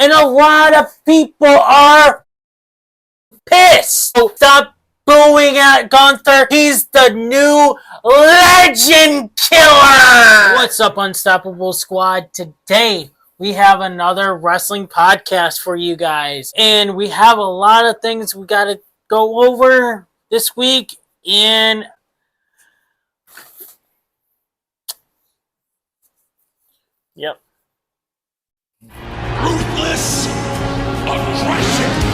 and a lot of people are pissed. So stop booing at Gunther. He's the new legend killer. What's up, Unstoppable Squad? Today we have another wrestling podcast for you guys, and we have a lot of things we got to go over this week. And yep, ruthless aggression.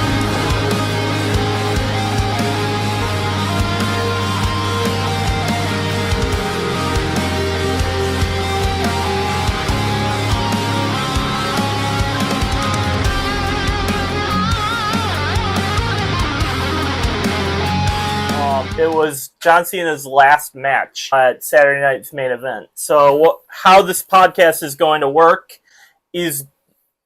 It was John Cena's last match at Saturday night's main event. So how this podcast is going to work is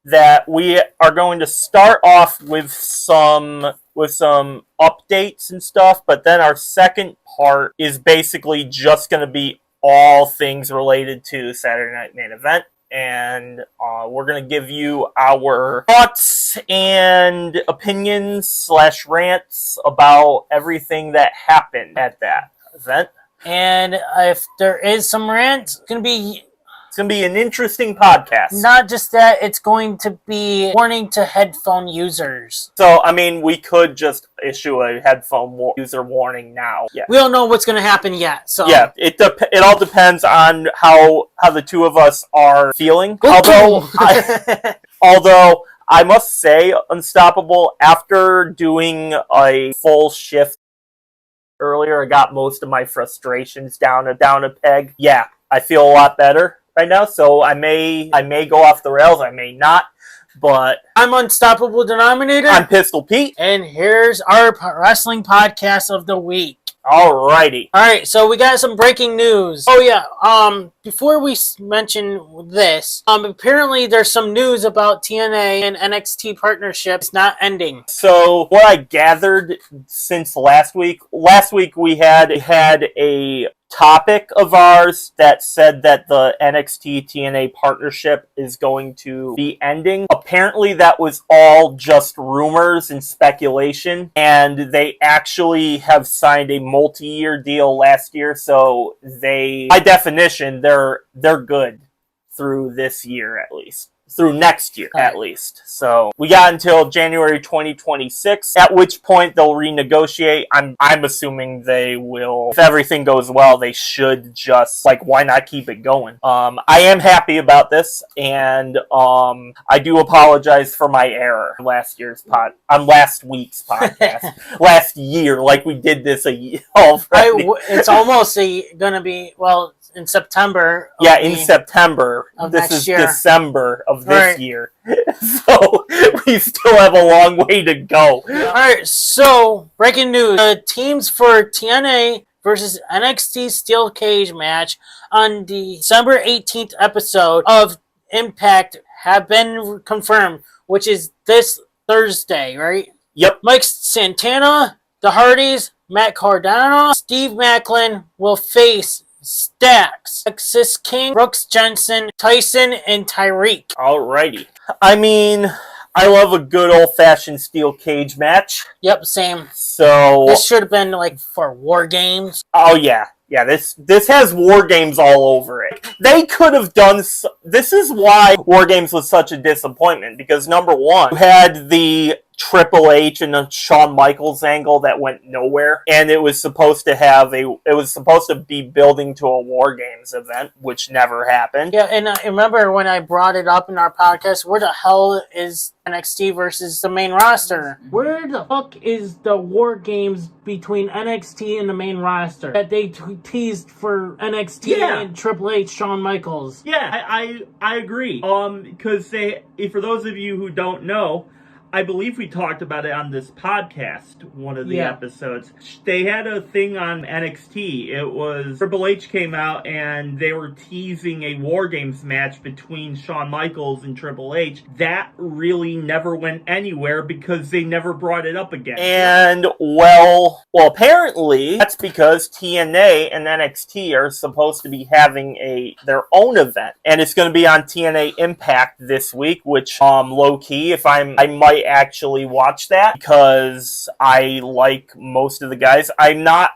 that we are going to start off with some updates and stuff, but then our second part is basically just going to be all things related to Saturday night main event. And we're going to give you our thoughts and opinions / rants about everything that happened at that event. and if there is some rants, it's going to be an interesting podcast. not just that, it's going to be warning to headphone users. So, I mean, we could just issue a headphone user warning now. Yeah. We don't know what's going to happen yet. So Yeah, it all depends on how the two of us are feeling. Although I must say, Unstoppable, after doing a full shift earlier, I got most of my frustrations down a peg. Yeah, I feel a lot better right now, so I may go off the rails, I may not, but I'm Unstoppable Denominator. I'm Pistol Pete. And here's our wrestling podcast of the week. Alrighty. Alright, so we got some breaking news. Oh yeah, before we mention this, apparently there's some news about TNA and NXT partnership. It's not ending. So what I gathered since last week we had a topic of ours that said that the NXT TNA partnership is going to be ending. Apparently that was all just rumors and speculation, and they actually have signed a multi-year deal last year, so by definition, they're good through this year at least. Through next year, at least. So we got until January 2026, at which point they'll renegotiate. I'm assuming they will. If everything goes well, they should just, why not keep it going? I am happy about this, and I do apologize for my error on last week's podcast. Last year, we did this a year already. It's almost gonna be, in September. Yeah, in September. This is year. December of this year. So we still have a long way to go. Alright, so breaking news. The teams for TNA versus NXT Steel Cage match on the December 18th episode of Impact have been confirmed, which is this Thursday, right? Yep. Mike Santana, the Hardys, Matt Cardona, Steve Maclin will face Stacks, Lexis King, Brooks Jensen, Tyson and Tyriek. Alrighty. I mean, I love a good old-fashioned steel cage match. Yep, same. So this should have been for War Games. Oh yeah. Yeah, this has War Games all over it. They could have done... This is why War Games was such a disappointment, because number one, you had the Triple H and the Shawn Michaels angle that went nowhere, and it was supposed to be building to a War Games event, which never happened. Yeah, and I remember when I brought it up in our podcast, where the hell is NXT versus the main roster? Where the fuck is the War Games between NXT and the main roster that they teased for NXT and Triple H, Shawn Michaels? Yeah, I agree. Because for those of you who don't know, I believe we talked about it on this podcast, one of the Yeah. episodes. They had a thing on NXT. It was Triple H came out and they were teasing a War Games match between Shawn Michaels and Triple H. That really never went anywhere because they never brought it up again. And, well, apparently that's because TNA and NXT are supposed to be having their own event. And it's going to be on TNA Impact this week, which, low-key, I might actually watch that because I like most of the guys. I'm not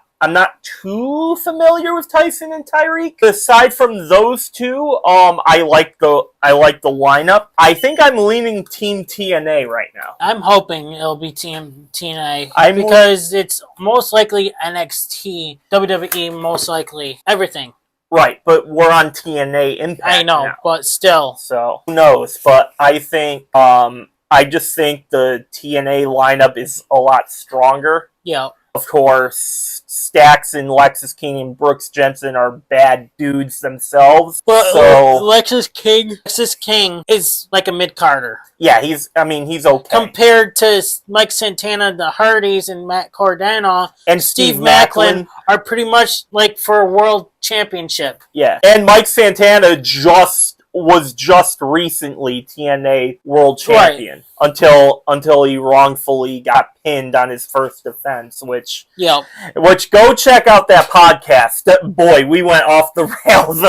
too familiar with Tyson and Tyriek. Aside from those two, I like the lineup. I think I'm leaning Team TNA right now. I'm hoping it'll be Team TNA because it's most likely NXT, WWE, most likely everything. Right, but we're on TNA Impact. I know, now. but still. So who knows? But I think I just think the TNA lineup is a lot stronger. Yeah. Of course, Stax and Lexis King and Brooks Jensen are bad dudes themselves. But so Lexis King is like a mid-carder. Yeah, he's okay. Compared to Mike Santana, the Hardys, and Matt Cardona, and Steve Maclin are pretty much like for a world championship. Yeah, and Mike Santana was just recently TNA World Champion until he wrongfully got pinned on his first defense, which go check out that podcast. Boy, we went off the rails.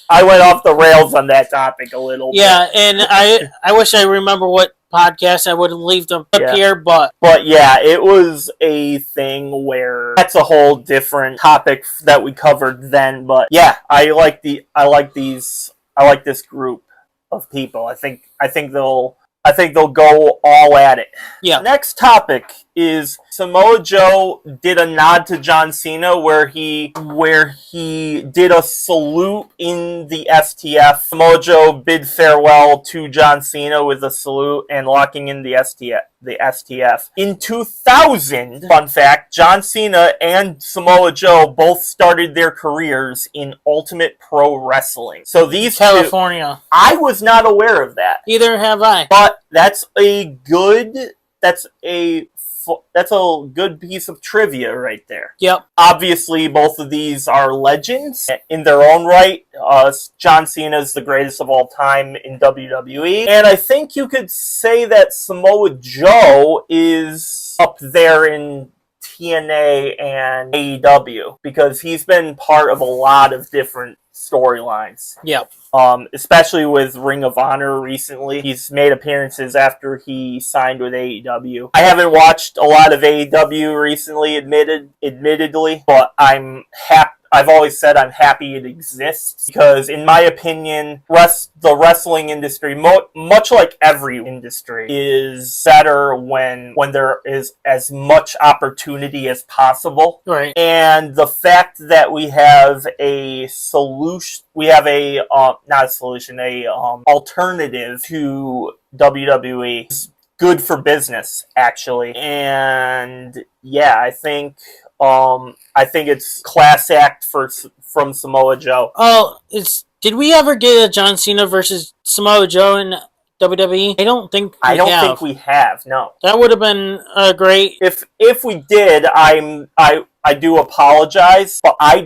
I went off the rails on that topic a little bit. Yeah, and I wish I remember what podcast I would leave them up here, but yeah, it was a thing where that's a whole different topic that we covered then. But yeah, I like this group of people. I think they'll go all at it. Yeah. Next topic is Samoa Joe did a nod to John Cena where he did a salute in the STF. Samoa Joe bid farewell to John Cena with a salute and locking in the STF. In 2000, fun fact, John Cena and Samoa Joe both started their careers in Ultimate Pro Wrestling. So these California. I was not aware of that. Either have I. But that's a good piece of trivia right there. Yep. Obviously, both of these are legends in their own right. John Cena is the greatest of all time in WWE. And I think you could say that Samoa Joe is up there in TNA and AEW because he's been part of a lot of different storylines. Yep. Especially with Ring of Honor recently. He's made appearances after he signed with AEW. I haven't watched a lot of AEW recently, admittedly, but I've always said I'm happy it exists because, in my opinion, the wrestling industry, much like every industry, is better when there is as much opportunity as possible. Right. And the fact that we have a solution, alternative to WWE is good for business, actually. And yeah, I think it's class act from Samoa Joe. Oh, did we ever get a John Cena versus Samoa Joe in WWE? I don't think we have. No. That would have been great. If we did, I do apologize, but I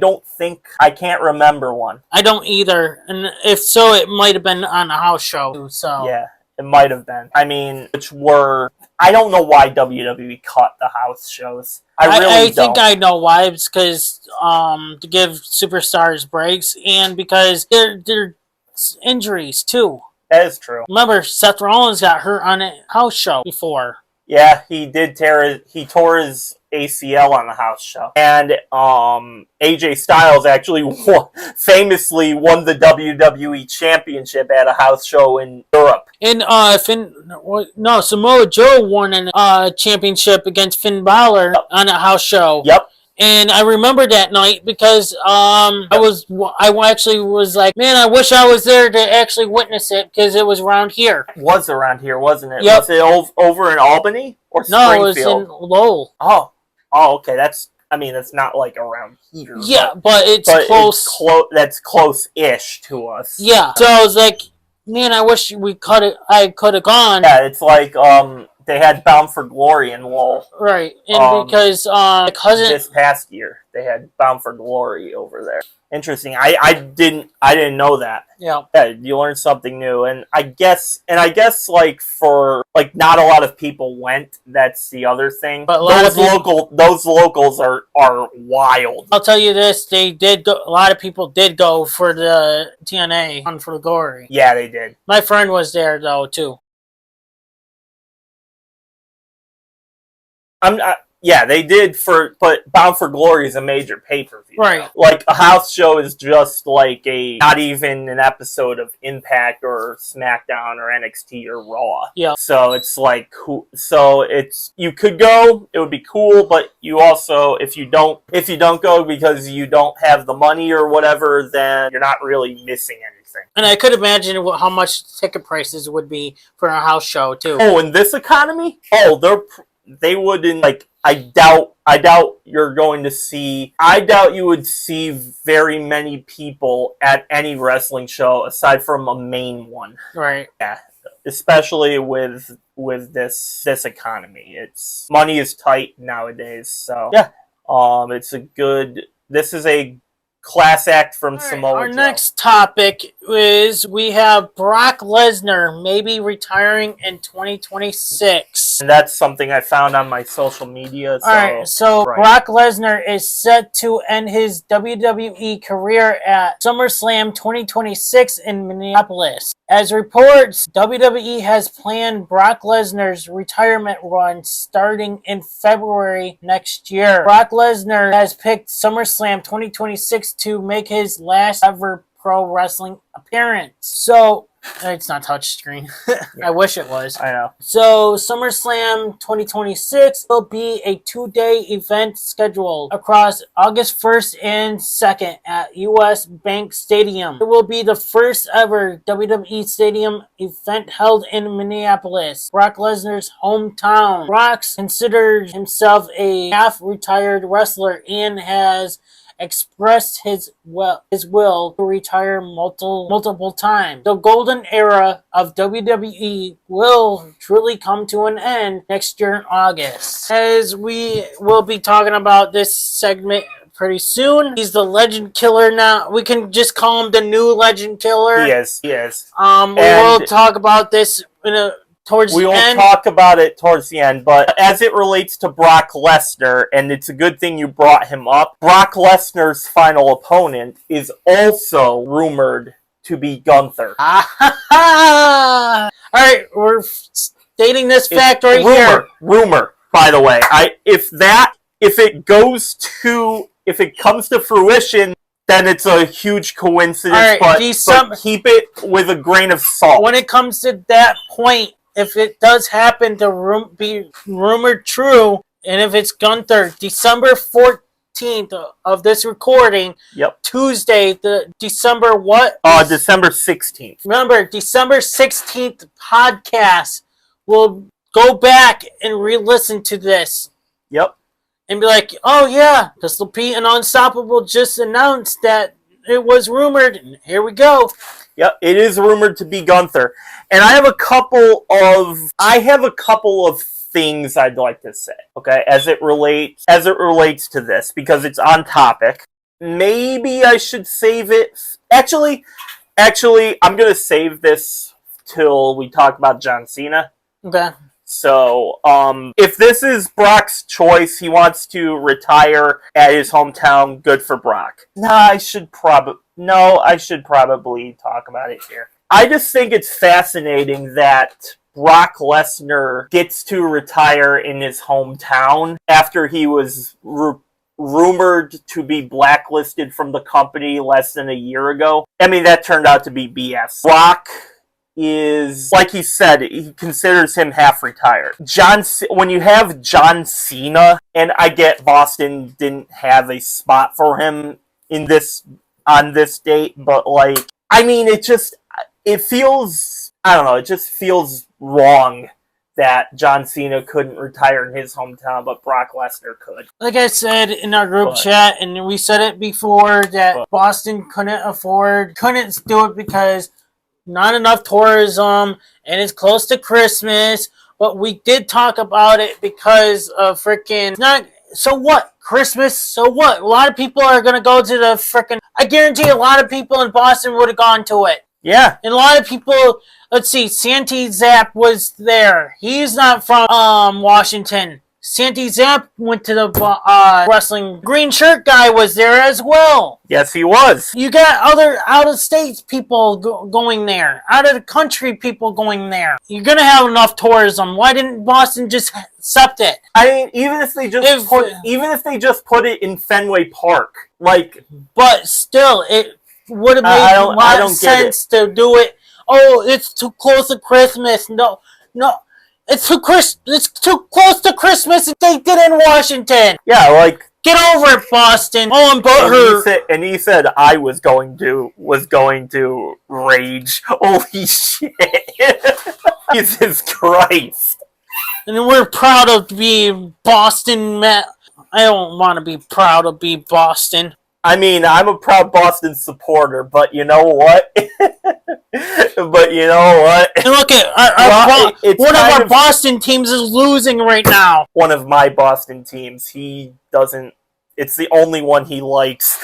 can't remember one. I don't either. And if so, it might have been on a house show. So yeah, it might have been. I mean, I don't know why WWE cut the house shows. I think I know why. It's because to give superstars breaks and because they're injuries too. That is true. Remember, Seth Rollins got hurt on a house show before. Yeah, he tore his ACL on the house show. And AJ Styles actually famously won the WWE Championship at a house show in Europe. And Samoa Joe won a championship against Finn Balor on a house show. Yep. And I remember that night because I actually was like, man, I wish I was there to actually witness it because it was around here. It was around here, wasn't it? Yep. Was it over in Albany or Springfield? No, it was in Lowell. Oh, okay. That's not like around here. Yeah, but it's close. That's close-ish to us. Yeah. So I was like, man, I wish I could have gone. Yeah, it's like They had Bound for Glory in Lowell. Right, and because cousin this past year they had Bound for Glory over there. Interesting. I didn't know that. Yeah, you learn something new, and I guess like for like not a lot of people went. That's the other thing. But those locals are wild. I'll tell you this: they did go. A lot of people did go for the TNA Bound for Glory. Yeah, they did. My friend was there though too. Yeah, they did but Bound for Glory is a major pay-per-view. Right. Like, a house show is just like not even an episode of Impact or SmackDown or NXT or Raw. Yeah. So it's like, you could go, it would be cool, but you also, if you don't go because you don't have the money or whatever, then you're not really missing anything. And I could imagine how much ticket prices would be for a house show too. Oh, in this economy? Oh, they wouldn't, like, I doubt you're going to see. I doubt you would see very many people at any wrestling show aside from a main one. Right. Yeah, especially with this economy. Money is tight nowadays. So yeah, this is a class act from Samoa Joe. Our next topic is we have Brock Lesnar maybe retiring in 2026. And that's something I found on my social media. So Brock Lesnar is set to end his WWE career at SummerSlam 2026 in Minneapolis. As reports, WWE has planned Brock Lesnar's retirement run starting in February next year. Brock Lesnar has picked SummerSlam 2026 to make his last ever pro wrestling appearance. So, it's not touchscreen. I wish it was. I know. So, SummerSlam 2026 will be a 2-day event scheduled across August 1st and 2nd at US Bank Stadium. It will be the first ever WWE Stadium event held in Minneapolis, Brock Lesnar's hometown. Brock considers himself a half-retired wrestler and has expressed his will to retire multiple times. The golden era of WWE will truly come to an end next year in August. As we will be talking about this segment pretty soon. He's the Legend Killer now. We can just call him the new Legend Killer. He is. We'll talk about this towards the end. We will talk about it towards the end, but as it relates to Brock Lesnar, and it's a good thing you brought him up, Brock Lesnar's final opponent is also rumored to be Gunther. Alright, we're stating this fact here. Rumor, by the way. If it comes to fruition, then it's a huge coincidence, but keep it with a grain of salt. When it comes to that point, if it does happen to be rumored true, and if it's Gunther, December 14th of this recording, Tuesday, December what? December 16th. Remember, December 16th podcast, we'll go back and re-listen to this. Yep. And be like, oh yeah, Pistol Pete and Unstoppable just announced that it was rumored, and here we go. Yep, it is rumored to be Gunther. And I have a couple of things I'd like to say, okay, as it relates to this, because it's on topic. Maybe I should save it. Actually, I'm going to save this till we talk about John Cena. Okay. So, if this is Brock's choice, he wants to retire at his hometown, good for Brock. I should probably talk about it here. I just think it's fascinating that Brock Lesnar gets to retire in his hometown after he was rumored to be blacklisted from the company less than a year ago. I mean, that turned out to be BS. Brock is, like he said, he considers him half retired. When you have John Cena, and I get Boston didn't have a spot for him on this date, but it feels wrong that John Cena couldn't retire in his hometown, but Brock Lesnar could. Like I said in our group chat, and we said it before, that Boston couldn't do it because not enough tourism, and it's close to Christmas. but we did talk about it because of freaking not. So what? Christmas? So what? A lot of people are gonna go to the freaking. I guarantee a lot of people in Boston would have gone to it. Yeah. And a lot of people. Let's see. Santi Zap was there. He's not from Washington. Santi Zap went to the wrestling. Green shirt guy was there as well. Yes, he was. You got other out-of-state people going there. Out-of-the-country people going there. You're going to have enough tourism. Why didn't Boston just accept it? I mean, even if they just put it in Fenway Park, like, but still, it would have made a lot of sense to do it. Oh, it's too close to Christmas. No. It's too close to Christmas. They did in Washington. Yeah, like, get over it, Boston. Oh, I'm butthurt. And he said I was going to rage. Holy shit! Jesus Christ! And we're proud of being Boston. I don't want to be proud of being Boston. I mean, I'm a proud Boston supporter, but you know what? And look at one of our Boston teams is losing right now. One of my Boston teams, he doesn't. It's the only one he likes.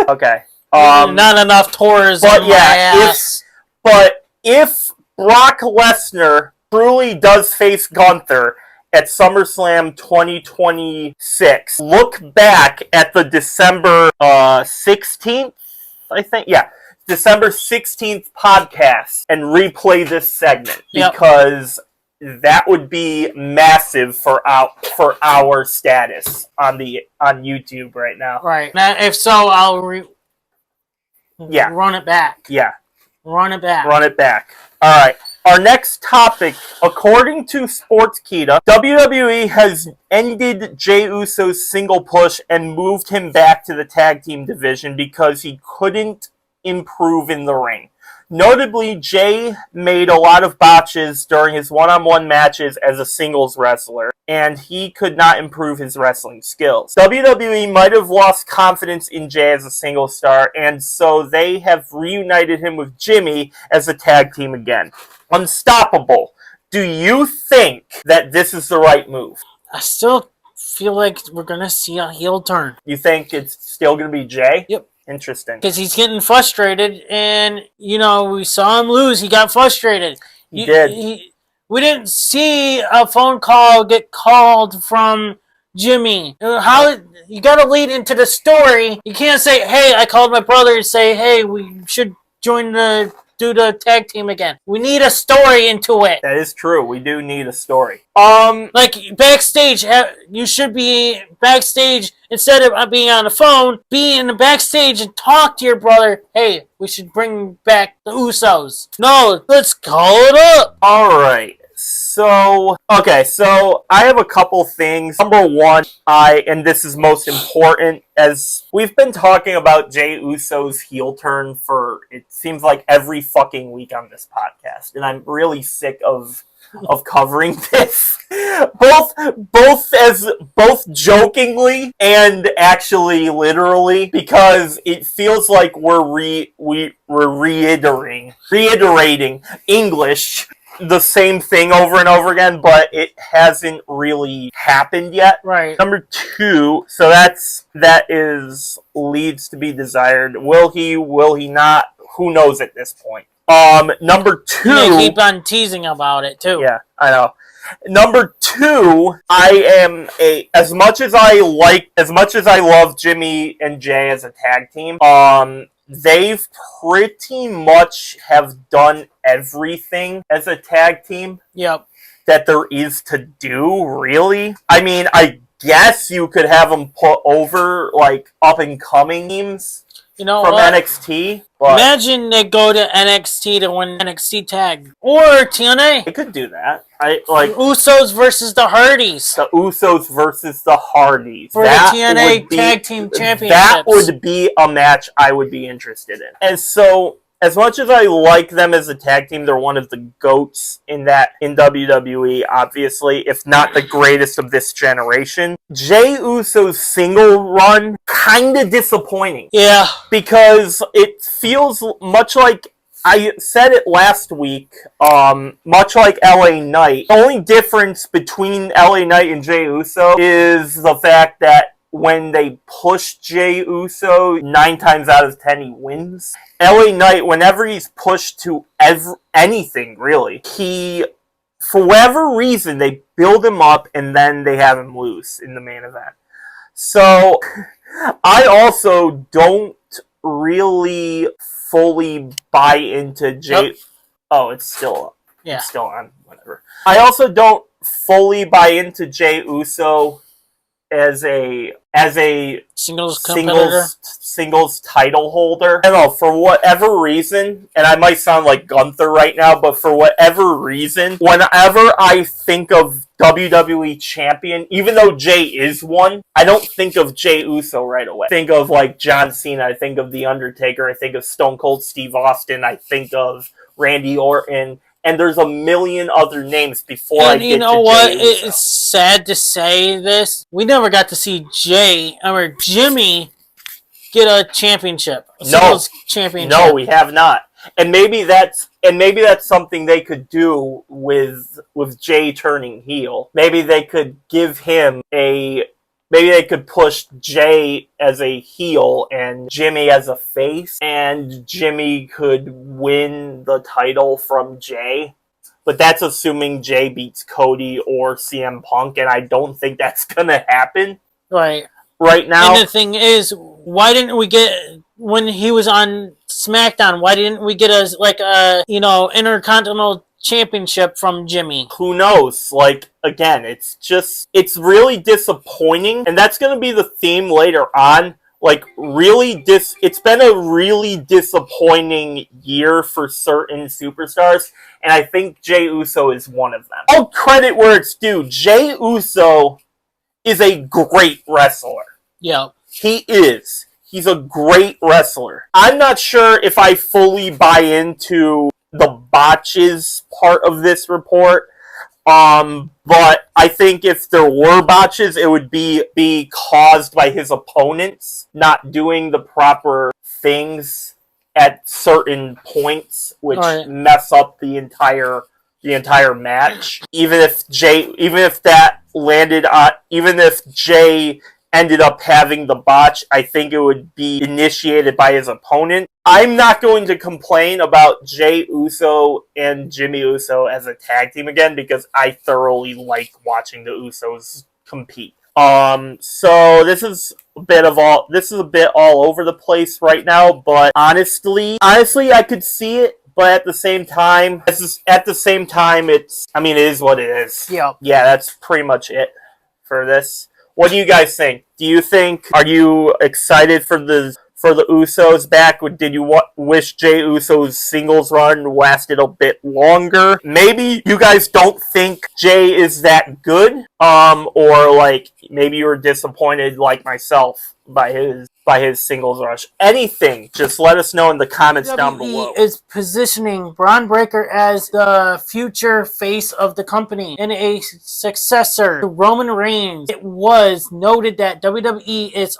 Okay. Not enough tourism. But yeah, if Brock Lesnar truly does face Gunther at SummerSlam 2026, look back at the December 16th, I think. Yeah. December 16th podcast and replay this segment because that would be massive for our status on YouTube right now. Right. Now, if so, I'll run it back. Yeah. Run it back. Run it back. All right. Our next topic, according to Sportskeeda, WWE has ended Jey Uso's single push and moved him back to the tag team division because he couldn't improve in the ring. Notably, Jey made a lot of botches during his one-on-one matches as a singles wrestler, and he could not improve his wrestling skills. WWE might have lost confidence in Jey as a single star, and so they have reunited him with Jimmy as a tag team again. Unstoppable. Do you think that this is the right move? I still feel like we're going to see a heel turn. You think it's still going to be Jey? Yep. Interesting. Because he's getting frustrated, and, we saw him lose. He got frustrated. He did. We didn't see a phone call get called from Jimmy. How you got to lead into the story. You can't say, hey, I called my brother and say, hey, we should do the tag team again. We need a story into it. That is true. We do need a story. Like backstage, you should be backstage instead of being on the phone. Be in the backstage and talk to your brother. Hey, we should bring back the Usos. No, let's call it up. All right. So I have a couple things. Number one, and this is most important, as we've been talking about Jey Uso's heel turn for, it seems like, every fucking week on this podcast, and I'm really sick of covering this, both jokingly and actually literally, because it feels like we're reiterating English the same thing over and over again, but it hasn't really happened yet. Right. Number two, so that is leads to be desired. Will he not? Who knows at this point. Number two, they keep on teasing about it too. Yeah, I know. Number two, as much as I love Jimmy and Jey as a tag team, they've pretty much have done everything as a tag team. Yep. That there is to do, really. I mean, I guess you could have them put over, like, up-and-coming teams from NXT. But imagine they go to NXT to win NXT tag. Or TNA. They could do that. Usos versus the Hardys. The Usos versus the Hardys. For the TNA Tag Team Championships. That would be a match I would be interested in. And so, as much as I like them as a tag team, they're one of the GOATs in WWE, obviously, if not the greatest of this generation. Jey Uso's single run, kind of disappointing. Yeah. Because it feels much like, I said it last week, much like LA Knight, the only difference between LA Knight and Jey Uso is the fact that when they push Jey Uso, 9 times out of 10 he wins. LA Knight, whenever he's pushed to anything, really, for whatever reason, they build him up and then they have him lose in the main event. So, I also don't really fully buy into Jey. Yep. Oh, it's still up. Yeah. It's still on. Whatever. I also don't fully buy into Jey Uso as a Singles competitor. Singles title holder. I don't know, for whatever reason, and I might sound like Gunther right now, but for whatever reason, whenever I think of WWE champion, even though Jey is one, I don't think of Jey Uso right away. I think of like John Cena, I think of The Undertaker, I think of Stone Cold Steve Austin, I think of Randy Orton, and there's a million other names before I get to Jey Uso. And you know what? It's sad to say this. We never got to see Jimmy get a championship. Championship. No, we have not. And maybe that's something they could do with Jey turning heel. Maybe they could give him maybe they could push Jey as a heel and Jimmy as a face, and Jimmy could win the title from Jey. But that's assuming Jey beats Cody or CM Punk, and I don't think that's going to happen. Right now. And the thing is, why didn't we get, when he was on SmackDown, why didn't we get a Intercontinental Championship from Jimmy? Who knows? Like, again, it's really disappointing, and that's going to be the theme later on. Like, it's been a really disappointing year for certain superstars, and I think Jey Uso is one of them. I'll credit where it's due. Jey Uso is a great wrestler. Yeah. He is. He's a great wrestler. I'm not sure if I fully buy into the botches part of this report. But I think if there were botches, it would be caused by his opponents not doing the proper things at certain points, which mess up the entire match. Even if Jey ended up having the botch, I think it would be initiated by his opponent. I'm not going to complain about Jey Uso and Jimmy Uso as a tag team again, because I thoroughly like watching the Usos compete. So this is a bit all over the place right now, but honestly, I could see it. But at the same time, it is what it is. Yeah. Yeah, that's pretty much it for this. What do you guys think? Are you excited for the Usos back? Did you wish Jey Uso's singles run lasted a bit longer? Maybe you guys don't think Jey is that good, or like maybe you were disappointed like myself by his singles rush. Anything, just let us know in the comments down below. Is positioning Braun Breaker as the future face of the company and a successor to Roman Reigns. It was noted that WWE is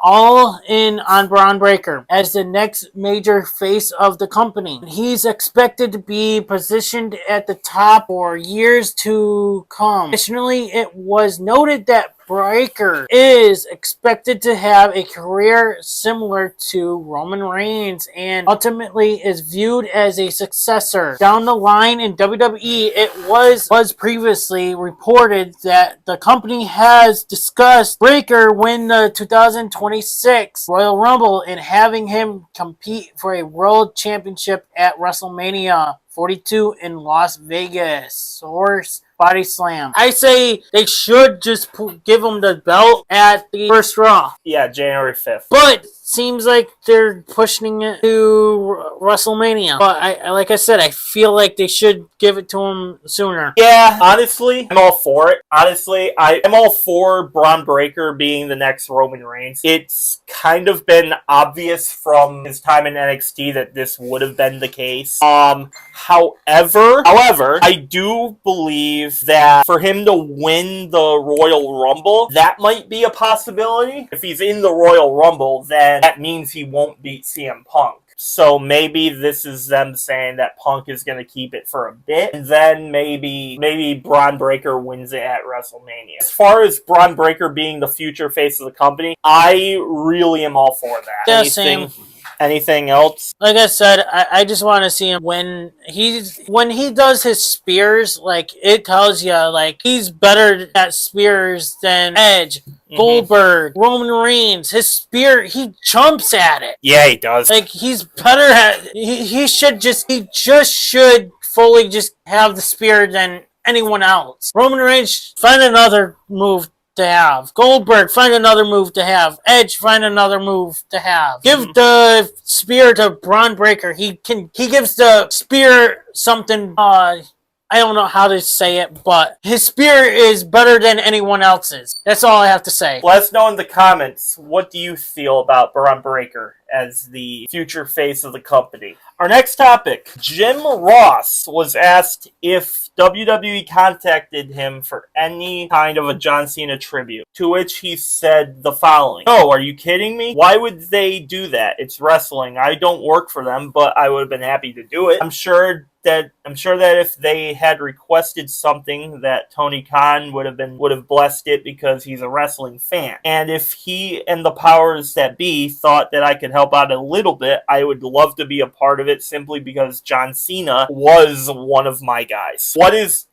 all in on Braun Breaker as the next major face of the company. He's expected to be positioned at the top for years to come. Additionally, it was noted that Breaker is expected to have a career similar to Roman Reigns and ultimately is viewed as a successor. Down the line in WWE, it was previously reported that the company has discussed Breaker win the 2026 Royal Rumble and having him compete for a World Championship at WrestleMania 42 in Las Vegas. Source Body Slam. I say they should just give him the belt at the first Raw. Yeah, January 5th. But seems like they're pushing it to WrestleMania. But like I said, I feel like they should give it to him sooner. Yeah, honestly, I'm all for it. Honestly, I'm all for Braun Breaker being the next Roman Reigns. It's kind of been obvious from his time in NXT that this would have been the case. However, I do believe that for him to win the Royal Rumble, that might be a possibility. If he's in the Royal Rumble, then that means he won't beat CM Punk. So maybe this is them saying that Punk is going to keep it for a bit, and then maybe Braun Breaker wins it at WrestleMania. As far as Braun Breaker being the future face of the company, I really am all for that. Yeah, same. Anything else? Like I said, I just want to see him when he does his spears. Like, it tells you, like, he's better at spears than Edge, Goldberg, Roman Reigns. His spear, he jumps at it. Yeah, he does. Like, he's better at. He just should fully just have the spear than anyone else. Roman Reigns, find another move to have. Goldberg, find another move to have. Edge, find another move to have. Give the spear to Braun Breaker. He gives the spear something, I don't know how to say it, but his spear is better than anyone else's. That's all I have to say. Let us know in the comments, what do you feel about Braun Breaker as the future face of the company? Our next topic, Jim Ross was asked if WWE contacted him for any kind of a John Cena tribute, to which he said the following: "No, are you kidding me? Why would they do that? It's wrestling. I don't work for them, but I would have been happy to do it. I'm sure that if they had requested something, that Tony Khan would have blessed it because he's a wrestling fan. And if he and the powers that be thought that I could help out a little bit, I would love to be a part of it, simply because John Cena was one of my guys."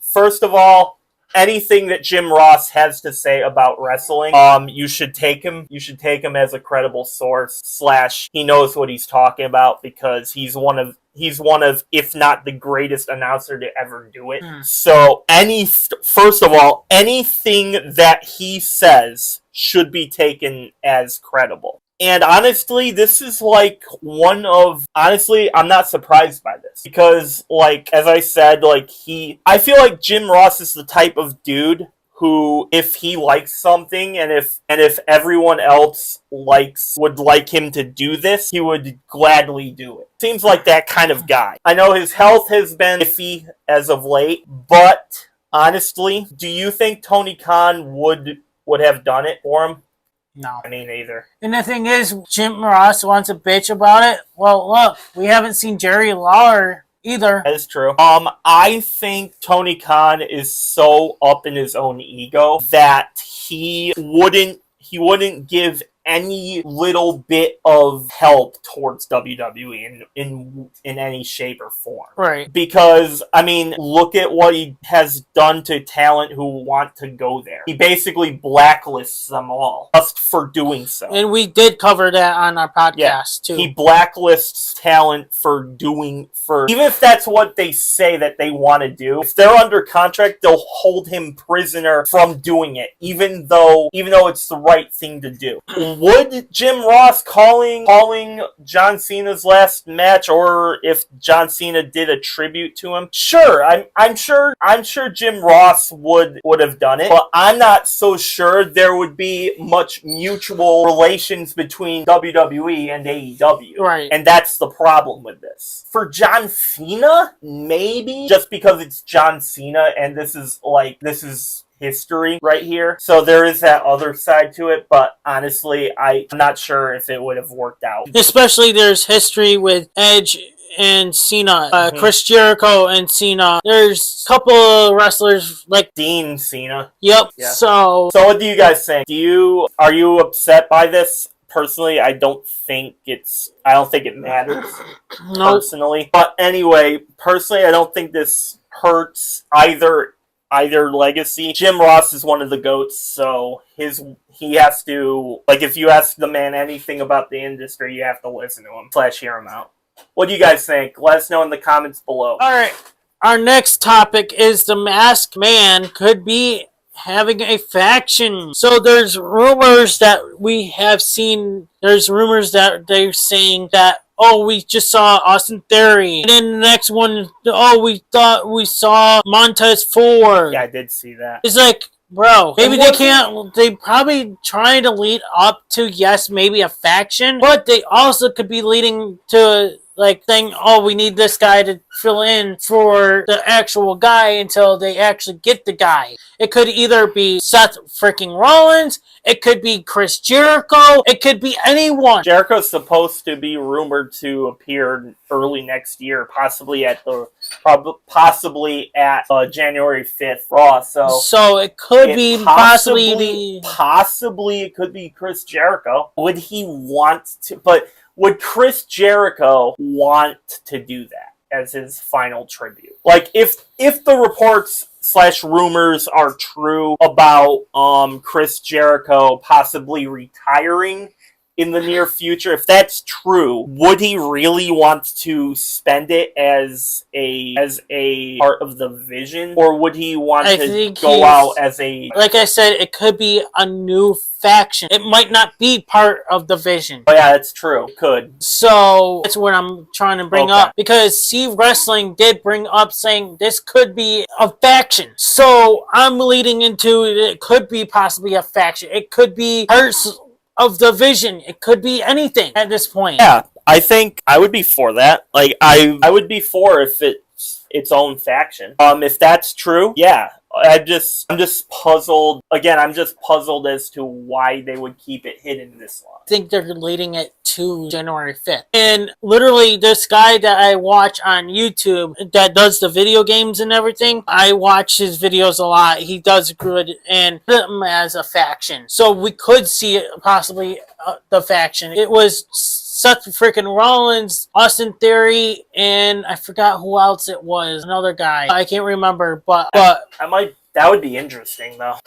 First of all, anything that Jim Ross has to say about wrestling, you should take him as a credible source / he knows what he's talking about, because he's one of, if not the greatest announcer to ever do it. So first of all, anything that he says should be taken as credible. And honestly, this is honestly, I'm not surprised by this. Because, like, as I said, I feel like Jim Ross is the type of dude who, if he likes something, and if everyone else would like him to do this, he would gladly do it. Seems like that kind of guy. I know his health has been iffy as of late, but honestly, do you think Tony Khan would have done it for him? No. I mean, either. And the thing is, Jim Ross wants to bitch about it. Well, look, we haven't seen Jerry Lawler either. That is true. I think Tony Khan is so up in his own ego that he wouldn't give any little bit of help towards WWE in any shape or form. Right. Because, I mean, look at what he has done to talent who want to go there. He basically blacklists them all just for doing so. And we did cover that on our podcast, too. He blacklists talent even if that's what they say that they want to do. If they're under contract, they'll hold him prisoner from doing it, even though it's the right thing to do. Would Jim Ross calling John Cena's last match, or if John Cena did a tribute to him? Sure, I'm sure Jim Ross would have done it, but I'm not so sure there would be much mutual relations between WWE and AEW. Right. And that's the problem with this. For John Cena, maybe, just because it's John Cena and this is history right here. So there is that other side to it, but honestly, I'm not sure if it would have worked out. Especially there's history with Edge and Cena, Chris Jericho and Cena. There's a couple of wrestlers like Dean Cena. Yep. Yeah. So what do you guys think? Are you upset by this? Personally, I don't think it matters. Nope. Personally. But anyway, I don't think this hurts either legacy. Jim Ross is one of the GOATs, so he has to, if you ask the man anything about the industry, you have to listen to him / hear him out. What do you guys think? Let us know in the comments below. Alright, our next topic is the Masked Man could be having a faction. So there's rumors that we have seen, there's rumors that they're saying that, oh, we just saw Austin Theory. And then the next one, oh, we thought we saw Montez Ford. Yeah, I did see that. It's like, bro, maybe they probably trying to lead up to, yes, maybe a faction, but they also could be leading to like saying, oh, we need this guy to fill in for the actual guy until they actually get the guy. It could either be Seth freaking Rollins, it could be Chris Jericho, it could be anyone. Jericho's supposed to be rumored to appear early next year, possibly at January 5th Raw. So it could be possibly it could be Chris Jericho. Would he want to? But would Chris Jericho want to do that as his final tribute? Like, if the reports / rumors are true about Chris Jericho possibly retiring in the near future, if that's true, would he really want to spend it as a part of the vision, or would he want to go out as a... Like I said, it could be a new faction. It might not be part of the vision. Oh yeah, that's true. It could. So that's what I'm trying to bring up, because Steve Wrestling did bring up saying this could be a faction. So I'm leading into it could be possibly a faction. It could be parts of the vision. It could be anything at this point. Yeah, I think I would be for that. Like, I would be for if it's its own faction. If that's true, yeah. I'm just puzzled. Again, I'm just puzzled as to why they would keep it hidden this long. I think they're leading it to January 5th. And literally, this guy that I watch on YouTube that does the video games and everything, I watch his videos a lot. He does good and put them as a faction. So we could see it possibly the faction. It was Seth freaking Rollins, Austin Theory, and I forgot who else it was. Another guy. I can't remember, but that would be interesting, though.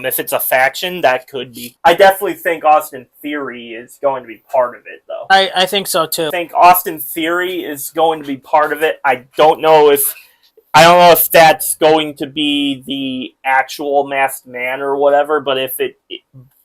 If it's a faction, that could be. I definitely think Austin Theory is going to be part of it, though. I think so, too. I think Austin Theory is going to be part of it. I don't know if that's going to be the actual masked man or whatever, but if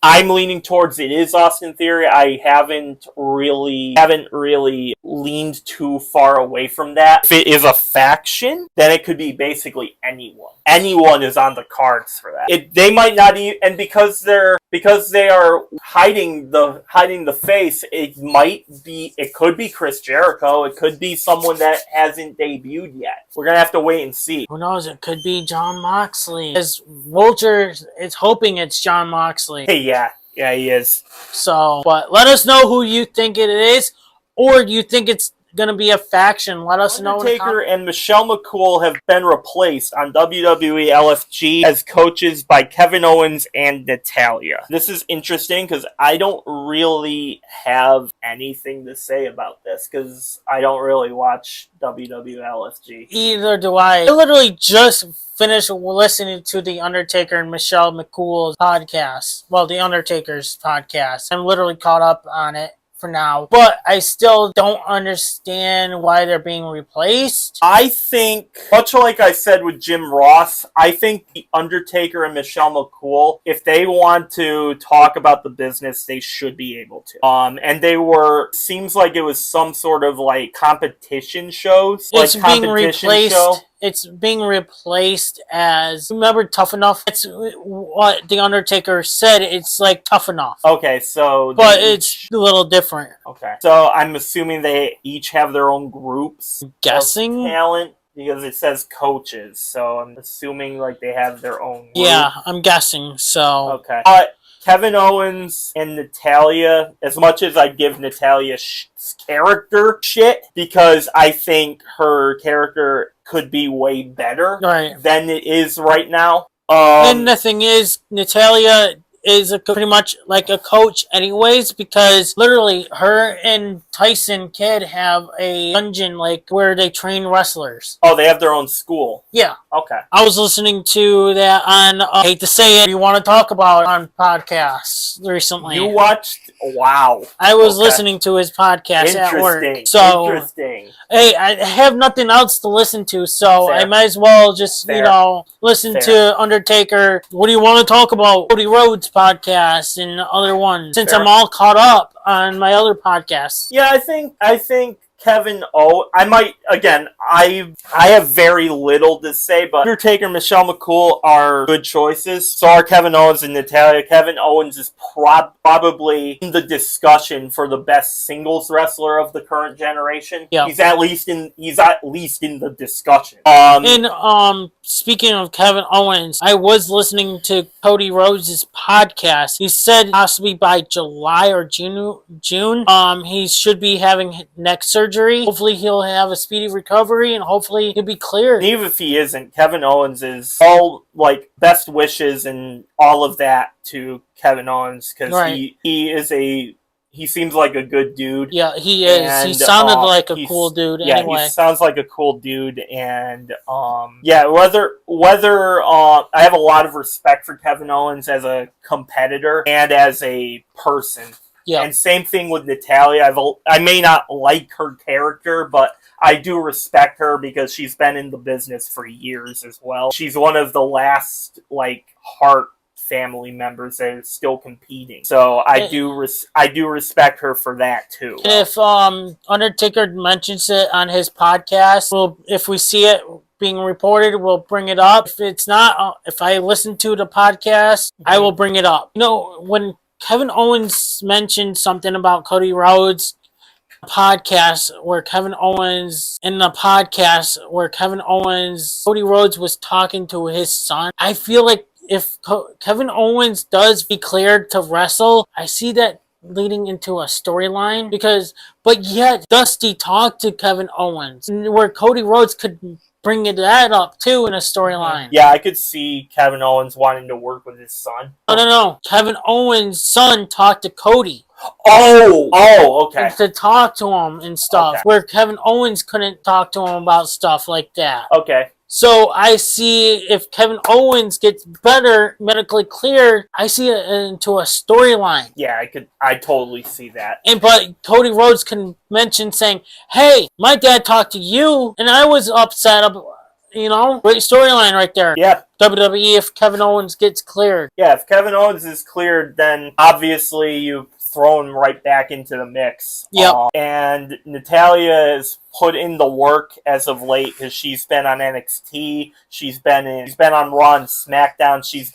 I'm leaning towards it is Austin Theory. I haven't really leaned too far away from that. If it is a faction, then it could be basically anyone. Anyone is on the cards for that. They might not even, and because they are hiding the face, it could be Chris Jericho. It could be someone that hasn't debuted yet. We're gonna have to wait and see. Who knows? It could be Jon Moxley. As Vulture is hoping it's Jon Moxley. Hey, yeah, he is. So, but let us know who you think it is, or do you think it's gonna be a faction? Let us know. Undertaker and Michelle McCool have been replaced on WWE LFG as coaches by Kevin Owens and Natalya. This is interesting because I don't really have anything to say about this because I don't really watch WWE LFG. Either do I. I literally just finished listening to the Undertaker and Michelle McCool's podcast. Well, the Undertaker's podcast. I'm literally caught up on it for now, but I still don't understand why they're being replaced. I think, much like I said with Jim Ross, I think the Undertaker and Michelle McCool, if they want to talk about the business, they should be able to. And they seems like it was some sort of like competition shows. It's being replaced. It's being replaced as, remember Tough Enough? It's what The Undertaker said. It's like Tough Enough. Okay, so... But it's a little different. Okay. So I'm assuming they each have their own groups guessing? Of talent, because it says coaches. So I'm assuming like they have their own group. Yeah, I'm guessing, so... Okay. Kevin Owens and Natalya, as much as I give Natalya character shit, because I think her character could be way better than it is right now. And the thing is, Natalya is pretty much like a coach anyways, because literally her and Tyson Kidd have a dungeon like where they train wrestlers. Oh, they have their own school. Yeah. Okay. I was listening to that on, I hate to say it, you want to talk about on podcasts recently. You watched? Wow. I was listening to his podcast at work. So, interesting. Hey, I have nothing else to listen to, so Fair. I might as well just, Fair. listen Fair. to Undertaker. What do you want to talk about? Cody Rhodes podcast and other ones, since Fair. I'm all caught up on my other podcasts. Yeah, I think Kevin Owens, I have very little to say, but Undertaker and Michelle McCool are good choices. So are Kevin Owens and Natalya. Kevin Owens is probably in the discussion for the best singles wrestler of the current generation. Yeah. He's at least in the discussion. Speaking of Kevin Owens, I was listening to Cody Rhodes' podcast. He said possibly by July or June, he should be having neck surgery. Hopefully he'll have a speedy recovery and hopefully he'll be cleared. And even if he isn't, Kevin Owens is all best wishes and all of that to Kevin Owens, because he seems like a good dude. Yeah, he is. And he sounded like a cool dude anyway. He sounds like a cool dude, and whether I have a lot of respect for Kevin Owens as a competitor and as a person. Yeah. And same thing with Natalya. I may not like her character, but I do respect her because she's been in the business for years as well. She's one of the last Hart family members that is still competing. So I do respect her for that too. If Undertaker mentions it on his podcast, if we see it being reported, we'll bring it up. If it's not, if I listen to the podcast, I will bring it up. When Kevin Owens mentioned something about Cody Rhodes podcast where Cody Rhodes was talking to his son, I feel like if Kevin Owens does be cleared to wrestle, I see that leading into a storyline but yet Dusty talked to Kevin Owens where Cody Rhodes could bring that up too in a storyline. Yeah, I could see Kevin Owens wanting to work with his son. No. Kevin Owens' son talked to Cody. Oh, okay. To talk to him and stuff, where Kevin Owens couldn't talk to him about stuff like that. Okay. So I see if Kevin Owens gets better, medically cleared, I see it into a storyline. Yeah, I totally see that. But Cody Rhodes can mention saying, "Hey, my dad talked to you, and I was upset about." Great storyline right there. Yeah. WWE if Kevin Owens gets cleared. Yeah, if Kevin Owens is cleared, then obviously you throw him right back into the mix. Yep. And Natalya has put in the work as of late because she's been on NXT. She's been on Raw and SmackDown. She's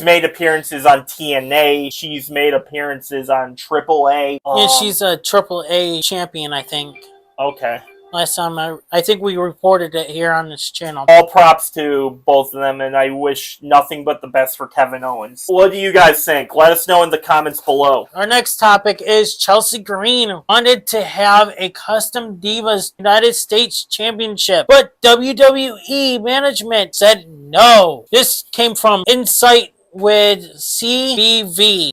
made appearances on TNA. She's made appearances on AAA. She's a AAA champion, I think. Okay. Last time I think we reported it here on this channel. All props to both of them, and I wish nothing but the best for Kevin Owens. What do you guys think? Let us know in the comments below. Our next topic is Chelsea Green wanted to have a custom Divas United States Championship, but WWE management said no. This came from Insight with CBV.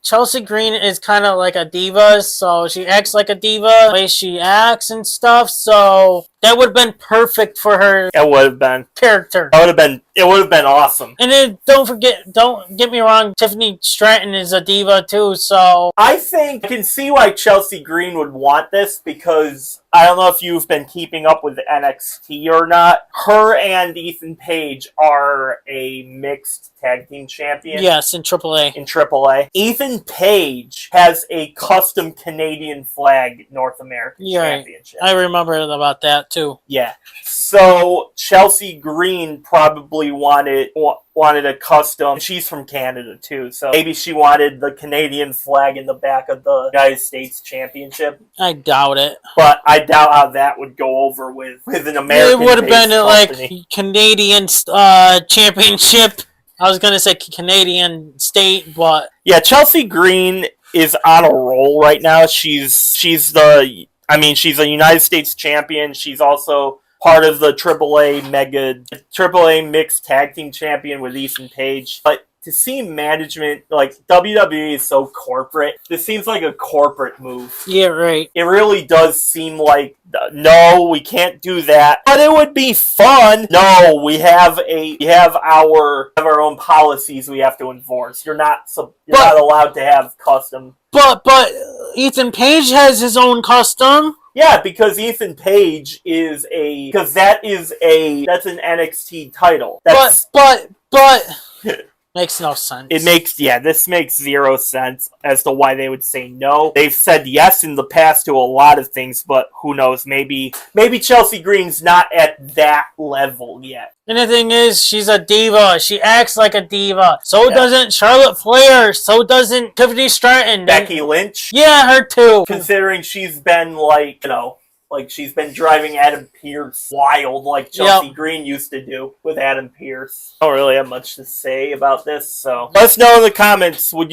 Chelsea Green is kind of like a diva, so she acts like a diva, the way she acts and stuff, so that would have been perfect for her. It would have been. Character. It would have been awesome. And then don't get me wrong, Tiffany Stratton is a diva too, so I think I can see why Chelsea Green would want this, because I don't know if you've been keeping up with NXT or not. Her and Ethan Page are a mixed tag team champion. Yes, in AAA. Ethan Page has a custom Canadian flag North American championship. I remember about that too. Yeah. So Chelsea Green probably wanted a custom. She's from Canada too, so maybe she wanted the Canadian flag in the back of the United States Championship. I doubt it. But I doubt how that would go over with an American. It would have been like Canadian championship. I was gonna say Canadian state, but yeah, Chelsea Green is on a roll right now. She's a United States champion. She's also part of the AAA mixed tag team champion with Ethan Page. But to see management, WWE is so corporate, this seems like a corporate move. Yeah, right. It really does seem like, no, we can't do that. But it would be fun. No, we have our own policies we have to enforce. You're not allowed to have custom. But Ethan Page has his own custom. Yeah, because Ethan Page that's an NXT title. But Makes no sense. This makes zero sense as to why they would say no. They've said yes in the past to a lot of things, but who knows? Maybe Chelsea Green's not at that level yet. And the thing is, she's a diva. She acts like a diva. So doesn't Charlotte Flair. So doesn't Tiffany Stratton. Becky Lynch? Yeah, her too. Considering she's been she's been driving Adam Pearce wild like Chelsea Green used to do with Adam Pearce. I don't really have much to say about this, so let us know in the comments. Would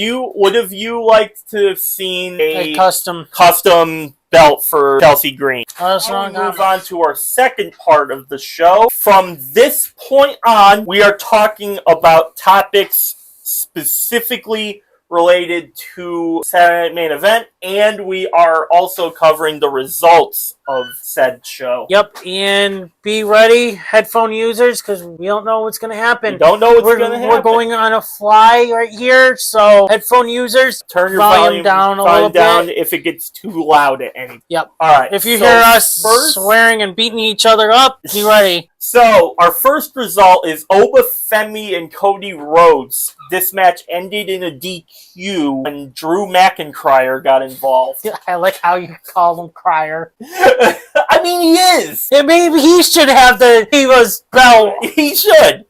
have you liked to have seen a custom belt for Chelsea Green? Now we move on to our second part of the show. From this point on, we are talking about topics specifically related to Saturday Night Main Event, and we are also covering the results of said show. Yep, and be ready, headphone users, because we don't know what's going to happen. We don't know what's going to happen. We're going on a fly right here, so headphone users, turn your volume down a little bit. If it gets too loud at any. Yep. All right. If you hear us swearing and beating each other up, be ready. So, our first result is Oba Femi and Cody Rhodes. This match ended in a DQ when Drew McIntyre got involved. I like how you call him Crier. I mean, he is. Yeah, maybe he should have the Divas belt. He should.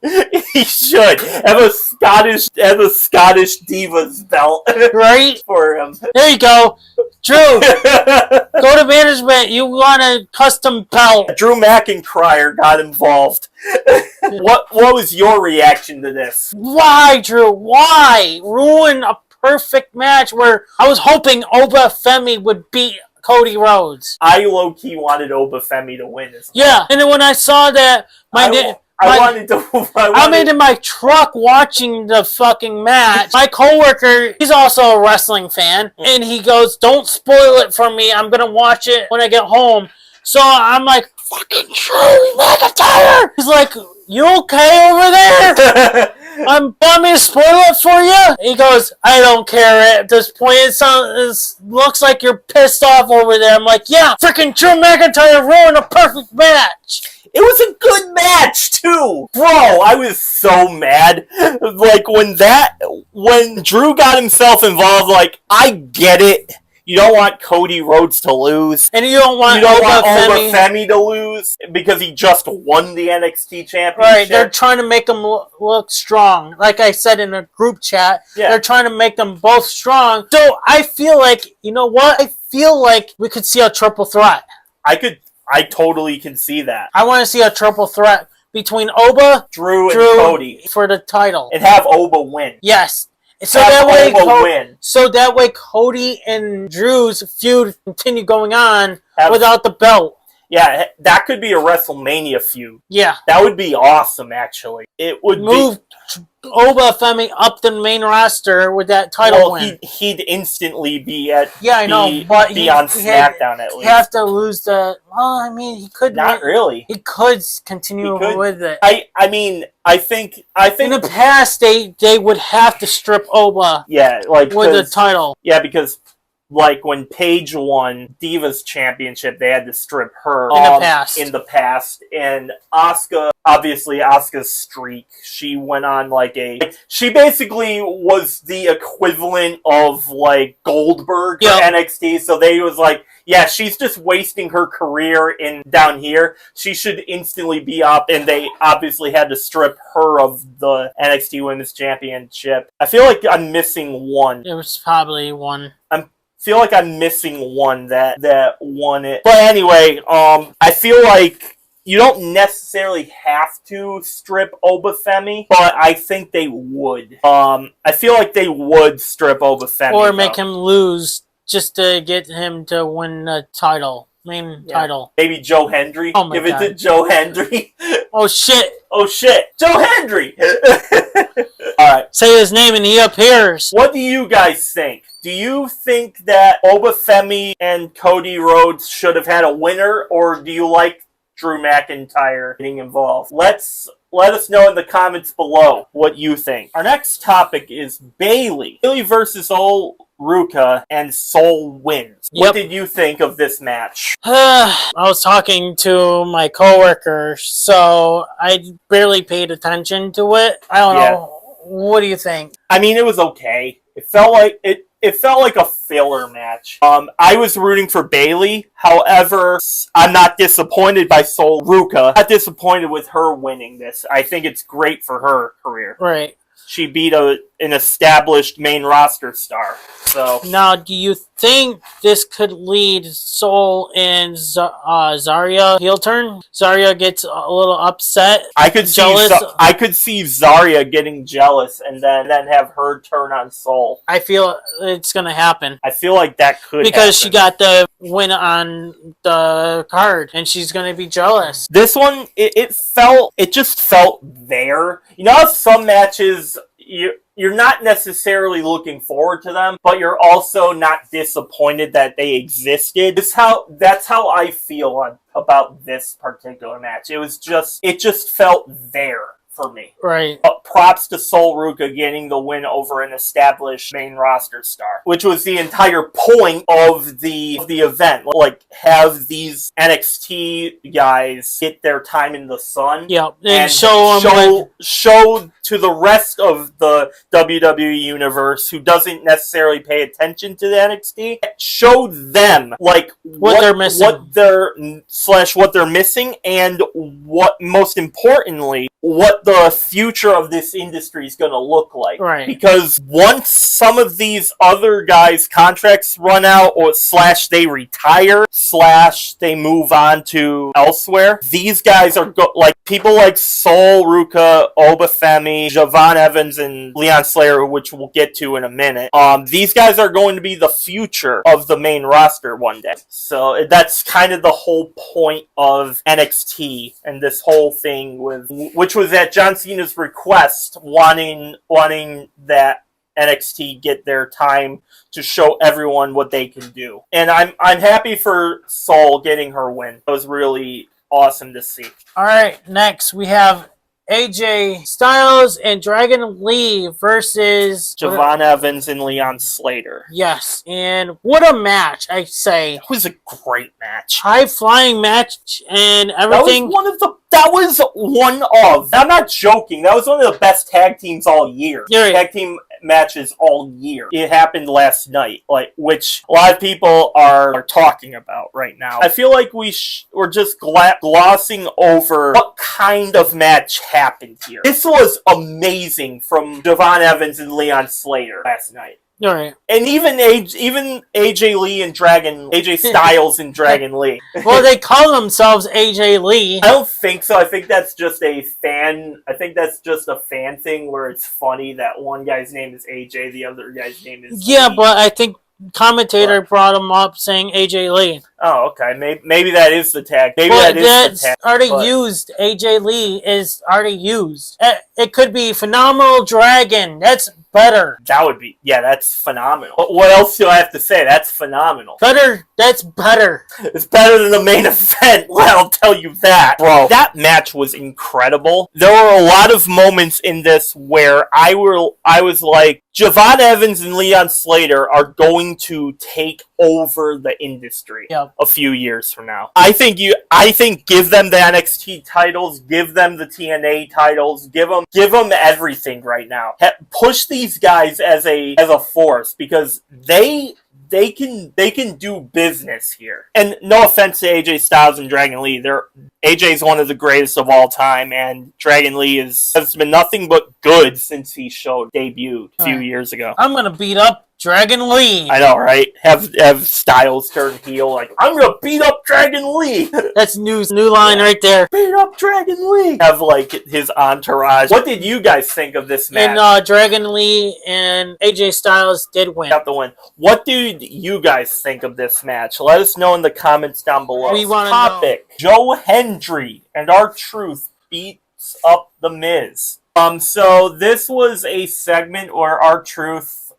He should have a Scottish Divas belt, right? For him. There you go, Drew. Go to management. You want a custom belt. Drew McIntyre got involved. What was your reaction to this? Why, Drew? Why ruin a perfect match where I was hoping Oba Femi would beat Cody Rhodes? I low-key wanted Oba Femi to win as well. Yeah, and then when I saw that, I'm in my truck watching the fucking match. My coworker, he's also a wrestling fan, and he goes, "Don't spoil it for me. I'm gonna watch it when I get home." So I'm like, "Fucking Drew McIntyre!" He's like, "You okay over there?" Want me to spoil it for you? He goes, "I don't care at this point. It looks like you're pissed off over there." I'm like, "Yeah, freaking Drew McIntyre ruined a perfect match." It was a good match, too! Bro, I was so mad. Like, when Drew got himself involved, like, I get it. You don't want Cody Rhodes to lose. And you don't want Oba Femi to lose because he just won the NXT championship. Right, they're trying to make him look strong. Like I said in a group chat, they're trying to make them both strong. So I feel like, you know what? I feel like we could see a triple threat. I totally can see that. I want to see a triple threat between Oba, Drew, and Cody for the title. And have Oba win. Yes. So that way Cody and Drew's feud continue going on without the belt. Yeah, that could be a WrestleMania feud. Yeah. That would be awesome, actually. It would move Oba Femi up the main roster with that title win. He'd instantly be at but be on SmackDown at least. He'd have to lose the... Well, I mean, he could... Not really. He could continue with it. I mean, I think... In the past, they would have to strip Oba with the title. Yeah, because... Like, when Paige won Divas Championship, they had to strip her in the past. And Asuka, obviously Asuka's streak, she went on she basically was the equivalent of, like, Goldberg for NXT. So they was like, yeah, she's just wasting her career down here. She should instantly be up. And they obviously had to strip her of the NXT Women's Championship. I feel like I'm missing one. There was probably one. Feel like I'm missing one that won it. But anyway, I feel like you don't necessarily have to strip Oba Femi, but I think they would. I feel like they would strip Oba Femi. Or make him lose just to get him to win the title. Title. Maybe Joe Hendry. Oh my God. Give it to Joe Hendry. Oh shit. Oh shit. Joe Hendry! Alright. Say his name and he appears. What do you guys think? Do you think that Oba Femi and Cody Rhodes should have had a winner, or do you like Drew McIntyre getting involved? Let us know in the comments below what you think. Our next topic is Bayley. Bayley versus Ruka, and Sol wins. What did you think of this match? I was talking to my coworker, so I barely paid attention to it. I don't know What do you think? I mean, it was okay. It felt like a filler match. I was rooting for Bayley. However, I'm not disappointed by Sol Ruca. Not disappointed with her winning this. I think it's great for her career. Right. She beat an established main roster star. So now, do you think this could lead Sol and Zarya heel turn? Zarya gets a little upset. I could jealous. I could see Zarya getting jealous and then have her turn on Sol. I feel it's gonna happen. I feel like that could because happen. she got the win on the card and she's gonna be jealous. This one, it just felt there. You know how some matches you're not necessarily looking forward to them, but you're also not disappointed that they existed. That's how I feel about this particular match. It just felt there for me. Right. But props to Sol Ruca getting the win over an established main roster star, which was the entire point of the event. Like, have these NXT guys get their time in the sun. Yeah, and show to the rest of the WWE universe who doesn't necessarily pay attention to the NXT. Show them like what they're missing, what they're missing, and what most importantly, what the future of this industry is going to look like. Right. Because once some of these other guys' contracts run out, or / they retire, / they move on to elsewhere, these guys are like people like Sol Ruca, Obafemi, Javon Evans, and Leon Slayer, which we'll get to in a minute. These guys are going to be the future of the main roster one day. So that's kind of the whole point of NXT and this whole thing which was at John Cena's request, wanting that NXT get their time to show everyone what they can do. And I'm happy for Sol getting her win. It was really awesome to see. All right, next we have AJ Styles and Dragon Lee versus Javon Evans and Leon Slater. Yes, and what a match, I say. It was a great match. High-flying match and everything. That was one of, I'm not joking, that was one of the best tag teams all year. Right. Tag team matches all year. It happened last night, which a lot of people are talking about right now. I feel like we're just glossing over what kind of match happened here. This was amazing from Javon Evans and Leon Slater last night. All right. And even AJ Styles and Dragon Lee. Well, they call themselves AJ Lee. I don't think so. I think that's just a fan thing where it's funny that one guy's name is AJ, the other guy's name is Yeah, Lee. but I think commentator brought him up saying AJ Lee. Oh, okay. Maybe that is the tag. That's already used. AJ Lee is already used. It could be Phenomenal Dragon. That's better. That would be, that's phenomenal. But what else do I have to say? That's phenomenal. Better. That's better. It's better than the main event. I'll tell you that, bro. That match was incredible. There were a lot of moments in this where I was like, Javon Evans and Leon Slater are going to take over the industry a few years from now. I think give them the NXT titles, give them the TNA titles, give them everything right now. Push these guys as a force because they can do business here. And no offense to AJ Styles and Dragon Lee, AJ's one of the greatest of all time, and Dragon Lee has been nothing but good since he debuted a few years ago. I'm gonna beat up Dragon Lee. I know, right? Have Styles turn heel, like, I'm gonna beat up Dragon Lee. That's new line right there. Beat up Dragon Lee. Have like his entourage. What did you guys think of this match? And Dragon Lee and AJ Styles did win. Got the win. What do you guys think of this match? Let us know in the comments down below. We want to Topic: Joe Hendry and R-Truth beats up The Miz. So this was a segment where R-Truth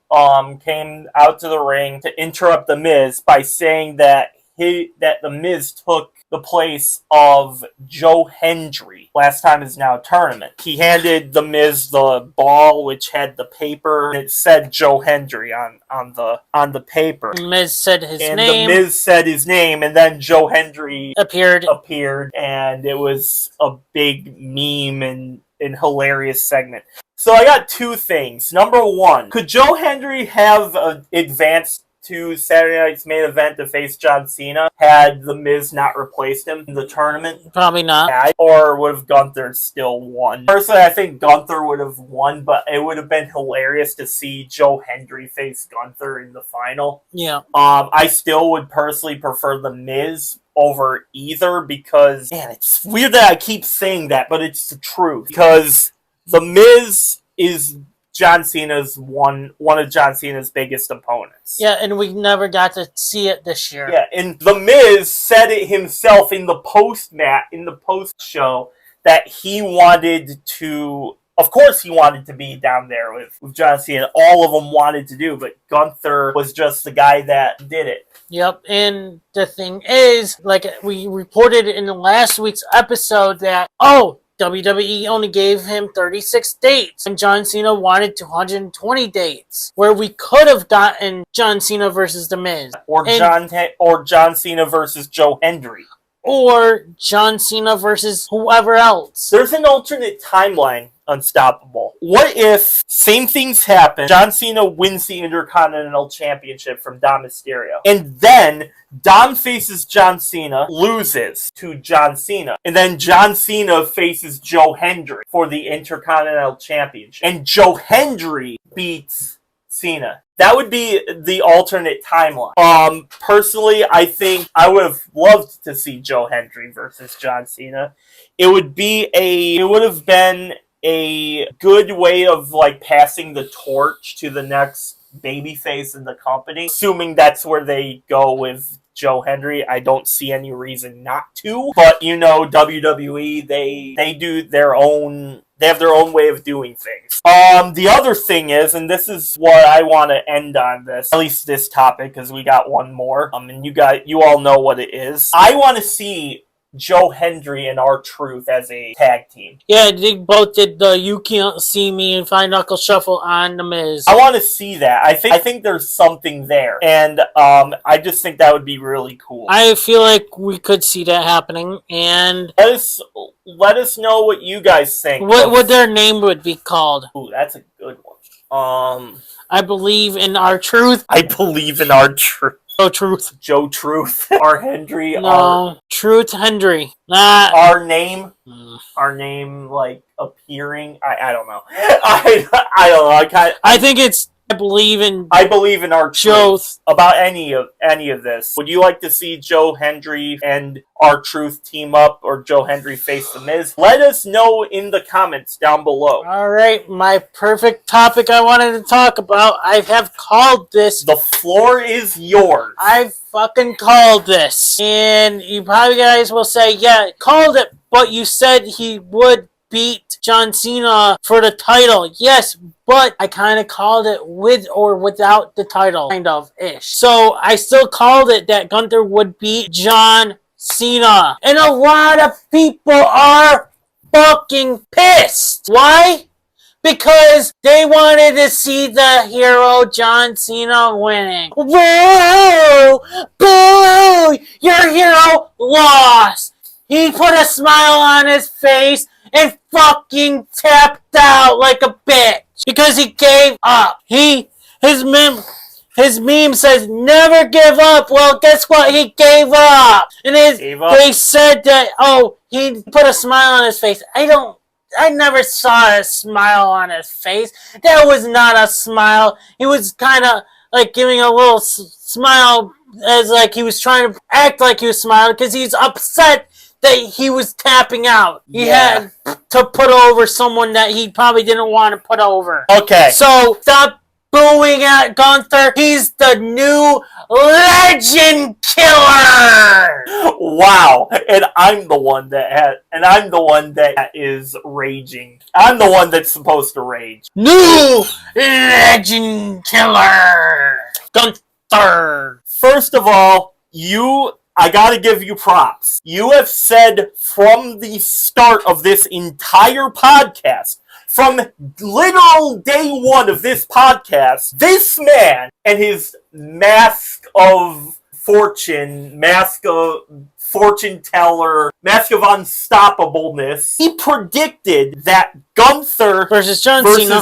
came out to the ring to interrupt The Miz by saying that The Miz took the place of Joe Hendry last time is now tournament. He handed The Miz the ball which had the paper and it said Joe Hendry on the paper. Miz said his name. And The Miz said his name and then Joe Hendry appeared and it was a big meme and hilarious segment. So I got two things. Number one, could Joe Hendry have advanced to Saturday night's main event to face John Cena had The Miz not replaced him in the tournament? Probably not. Yeah, or would have Gunther still won? Personally, I think Gunther would have won, but it would have been hilarious to see Joe Hendry face Gunther in the final. Yeah. I still would personally prefer The Miz over either because, man, it's weird that I keep saying that, but it's the truth. Because The Miz is John Cena's one of John Cena's biggest opponents. Yeah, and we never got to see it this year. Yeah, and The Miz said it himself in the post show that he wanted to. Of course, he wanted to be down there with John Cena. All of them wanted to do, but Gunther was just the guy that did it. Yep, and the thing is, like we reported in last week's episode that, WWE only gave him 36 dates, and John Cena wanted 220 dates, where we could have gotten John Cena versus The Miz. Or John Cena versus Joe Hendry. Or John Cena versus whoever else. There's an alternate timeline, Unstoppable. What if same things happen, John Cena wins the Intercontinental Championship from Dom Mysterio, and then Dom faces John Cena, loses to John Cena, and then John Cena faces Joe Hendry for the Intercontinental Championship, and Joe Hendry beats Cena. That would be the alternate timeline. Personally, I think I would have loved to see Joe Hendry versus John Cena. It would have been a good way of like passing the torch to the next babyface in the company. Assuming that's where they go with Joe Hendry, I don't see any reason not to. But WWE, they do their own. They have their own way of doing things. The other thing is, and this is what I want to end on this, at least this topic, because we got one more. And you all know what it is. I want to see Joe Hendry and R-Truth as a tag team. Yeah, they both did the You Can't See Me and Fine Knuckle Shuffle on The Miz. I want to see that. I think there's something there. And I just think that would be really cool. I feel like we could see that happening. And let us know what you guys think. What their name would be called. Ooh, that's a good one. I believe in R-Truth. I believe in R-Truth. Joe Truth. R. Hendry. No, Truth Hendry. Nah. Our name, like appearing. I don't know. I don't know. I think it's. I believe in R-Truth. About any of this. Would you like to see Joe Hendry and R-Truth team up, or Joe Hendry face The Miz? Let us know in the comments down below. Alright, my perfect topic I wanted to talk about. I have called this. The floor is yours. I fucking called this. And you probably guys will say, yeah, called it, but you said he would beat John Cena for the title. Yes, but I kind of called it with or without the title, kind of ish. So I still called it that Gunther would beat John Cena. And a lot of people are fucking pissed. Why? Because they wanted to see the hero John Cena winning. Whoa! Boo! Your hero lost. He put a smile on his face and fucking tapped out like a bitch because he gave up. His meme says never give up. Well, guess what? He gave up. And they said that he put a smile on his face. I never saw a smile on his face. That was not a smile. He was kind of like giving a little smile as like he was trying to act like he was smiling because he's upset that he was tapping out. He had to put over someone that he probably didn't want to put over. Okay. So stop booing at Gunther. He's the new legend killer. Wow. And I'm the one that is raging. I'm the one that's supposed to rage. New legend killer. Gunther. First of all, I gotta give you props. You have said from the start of this entire podcast, from literal day one of this podcast, this man and his mask of fortune, mask of fortune teller, mask of unstoppableness. He predicted that Gunther versus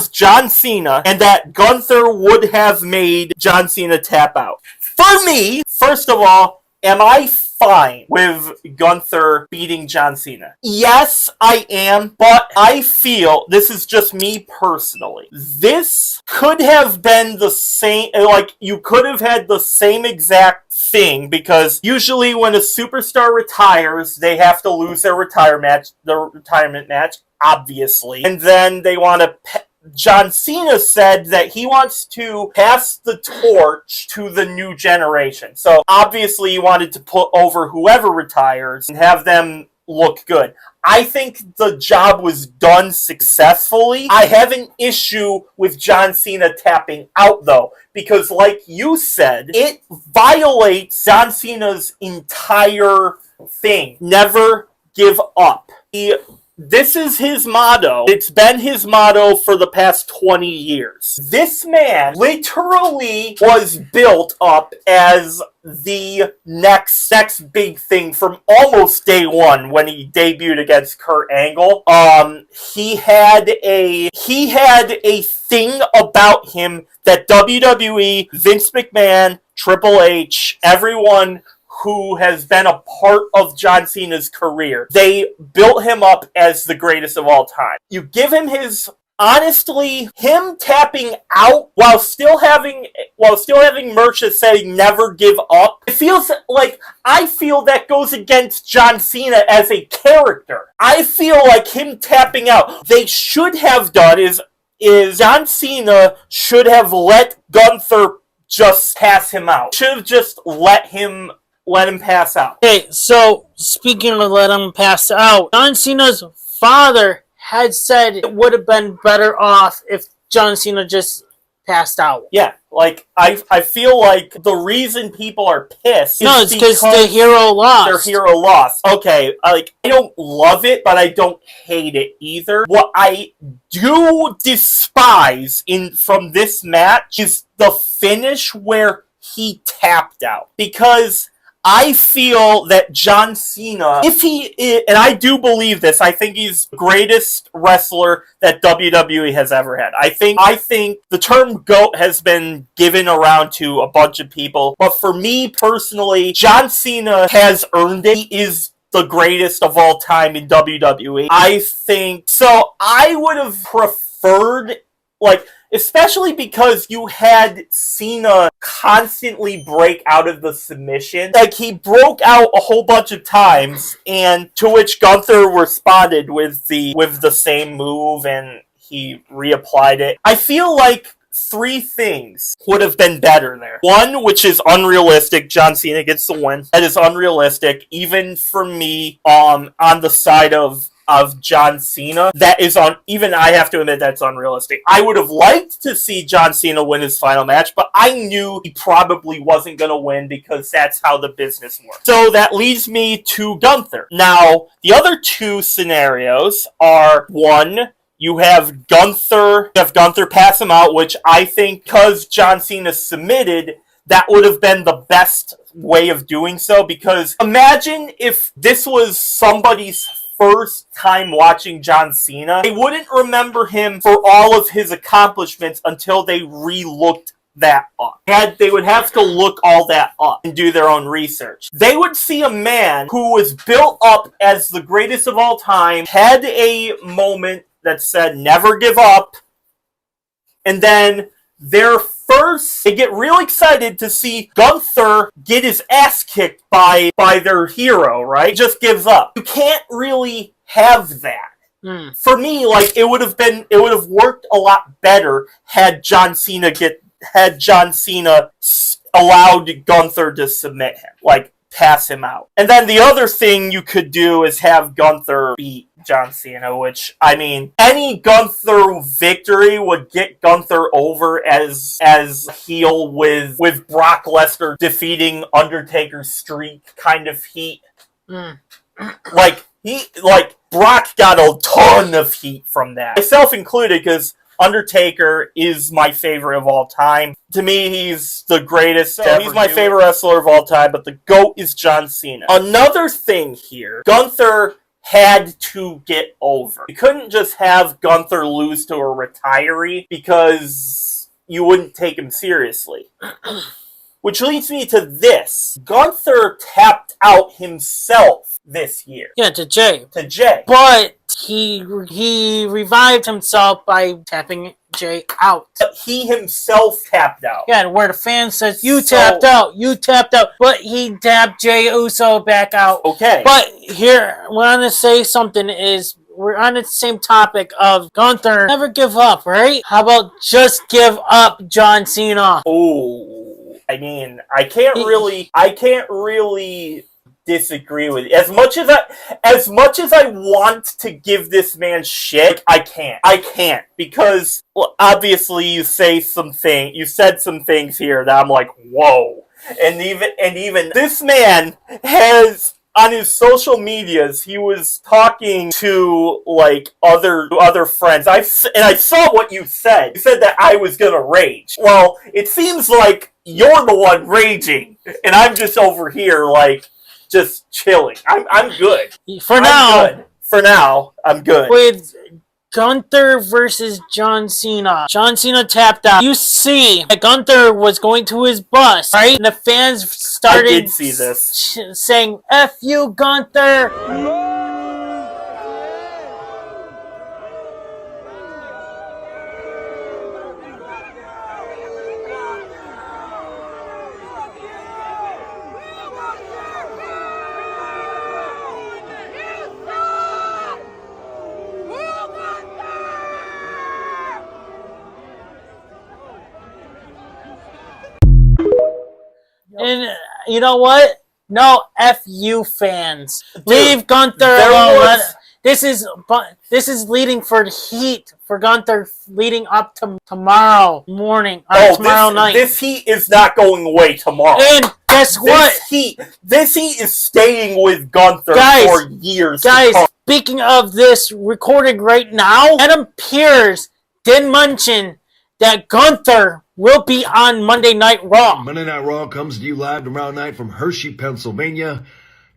John Cena, and that Gunther would have made John Cena tap out. For me, first of all, am I fine with Gunther beating John Cena? Yes, I am, but I feel, this is just me personally, this could have been the same, like, you could have had the same exact thing, because usually when a superstar retires, they have to lose their retirement match, obviously, and then they want to John Cena said that he wants to pass the torch to the new generation. So obviously he wanted to put over whoever retires and have them look good. I think the job was done successfully. I have an issue with John Cena tapping out, though, because like you said, it violates John Cena's entire thing. Never give up. This is his motto. It's been his motto for the past 20 years. This man literally was built up as the next big thing from almost day one when he debuted against Kurt Angle. He had a thing about him that WWE, Vince McMahon, Triple H, everyone who has been a part of John Cena's career, they built him up as the greatest of all time. You give him honestly, him tapping out while still having merch that said never give up, it feels like, I feel that goes against John Cena as a character. I feel like him tapping out, they should have done is John Cena should have let Gunther just pass him out. Should have just let him pass out. Okay, so speaking of let him pass out, John Cena's father had said it would have been better off if John Cena just passed out. Yeah, like, I feel like the reason people are pissed is because the hero lost. Their hero lost. Okay, like, I don't love it, but I don't hate it either. What I do despise from this match is the finish where he tapped out. Because I feel that John Cena, and I do believe this, I think he's the greatest wrestler that WWE has ever had. I think the term GOAT has been given around to a bunch of people, but for me personally, John Cena has earned it. He is the greatest of all time in WWE. I think, so I would have preferred, like, especially because you had Cena constantly break out of the submission. Like, he broke out a whole bunch of times, and to which Gunther responded with the same move, and he reapplied it. I feel like three things would have been better there. One, which is unrealistic, John Cena gets the win. That is unrealistic, even for me, on the side of John Cena. That is even I have to admit that's unrealistic. I would have liked to see John Cena win his final match, but I knew he probably wasn't going to win because that's how the business works. So that leads me to Gunther. Now, the other two scenarios are, one, you have Gunther pass him out, which I think, because John Cena submitted, that would have been the best way of doing so, because imagine if this was somebody's first time watching John Cena, they wouldn't remember him for all of his accomplishments until they re-looked that up. They would have to look all that up and do their own research. They would see a man who was built up as the greatest of all time, had a moment that said never give up, and then they get real excited to see Gunther get his ass kicked by their hero, right? He just gives up. You can't really have that. For me, like, it would have worked a lot better had John Cena allowed Gunther to submit him, like, pass him out. And then the other thing you could do is have Gunther beat John Cena, which, I mean, any Gunther victory would get Gunther over as heel with Brock Lesnar defeating Undertaker's streak kind of heat. Brock got a ton of heat from that. Myself included, because Undertaker is my favorite of all time. To me, he's the greatest. He's my favorite wrestler of all time, but the GOAT is John Cena. Another thing here, Gunther had to get over. You couldn't just have Gunther lose to a retiree because you wouldn't take him seriously. Which leads me to this. Gunther tapped out himself this year. Yeah, to Jey. But he revived himself by tapping Jey out. He himself tapped out. Yeah, where the fan says, you tapped out. But he tapped Jey Uso back out. Okay. But here, what I'm going to say something is, we're on the same topic of Gunther. Never give up, right? How about just give up John Cena? Oh, I mean, I can't really disagree with you. As much as I want to give this man shit, I can't because obviously you said some things here that I'm like, whoa. And even this man has, on his social medias, he was talking to like other friends. I saw what you said. You said that I was gonna rage. Well, it seems like you're the one raging, and I'm just over here like just chilling. I'm good. For now, I'm good. With Gunther versus John Cena. John Cena tapped out. You see that Gunther was going to his bus, right? And the fans started I did see this. Saying, F you, Gunther! And you know what? No, F you fans. Dude, leave Gunther alone. This is leading for the heat for Gunther leading up to tomorrow morning or tomorrow night. This heat is not going away tomorrow. And guess what? This heat is staying with Gunther for years. Guys, speaking of this, recorded right now, Adam Pearce did mention that Gunther will be on Monday Night Raw. Monday Night Raw comes to you live tomorrow night from Hershey, Pennsylvania.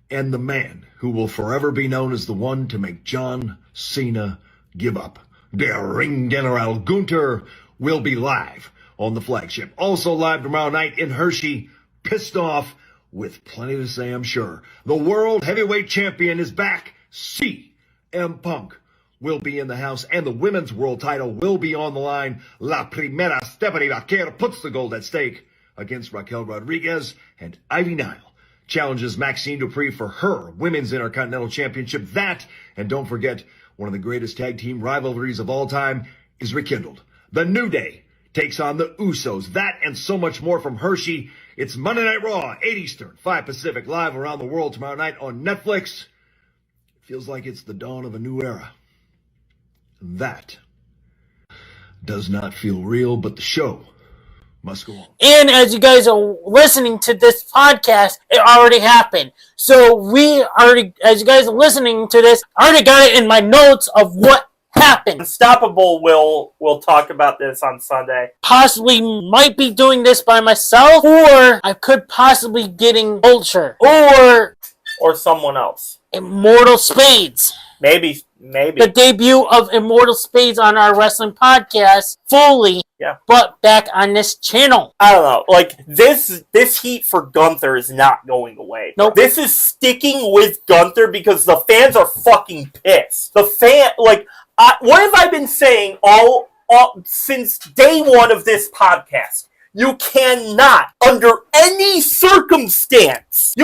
And the man who will forever be known as the one to make John Cena give up, Der Ring General Gunther, will be live on the flagship. Also live tomorrow night in Hershey, pissed off with plenty to say, I'm sure. The World Heavyweight Champion is back. CM Punk will be in the house, and the women's world title will be on the line. La Primera, Stephanie Vaquer, puts the gold at stake against Raquel Rodriguez, and Ivy Nile challenges Maxine Dupree for her women's Intercontinental Championship. That, and don't forget, one of the greatest tag team rivalries of all time is rekindled. The New Day takes on the Usos. That and so much more from Hershey. It's Monday Night Raw, 8 Eastern, 5 Pacific, live around the world tomorrow night on Netflix. Feels like it's the dawn of a new era. That does not feel real, but the show must go on. And as you guys are listening to this podcast, it already happened. So as you guys are listening to this, I already got it in my notes of what happened. Unstoppable will talk about this on Sunday. Possibly might be doing this by myself, or I could possibly getting Vulture, or someone else. Immortal Spades. Maybe. The debut of Immortal Spades on our wrestling podcast fully, but back on this channel. I don't know. Like, this heat for Gunther is not going away. Nope. This is sticking with Gunther because the fans are fucking pissed. What have I been saying all since day one of this podcast? You cannot, under any circumstance,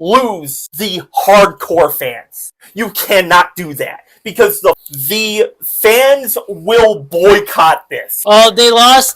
lose the hardcore fans. You cannot do that because the fans will boycott this. Oh, they lost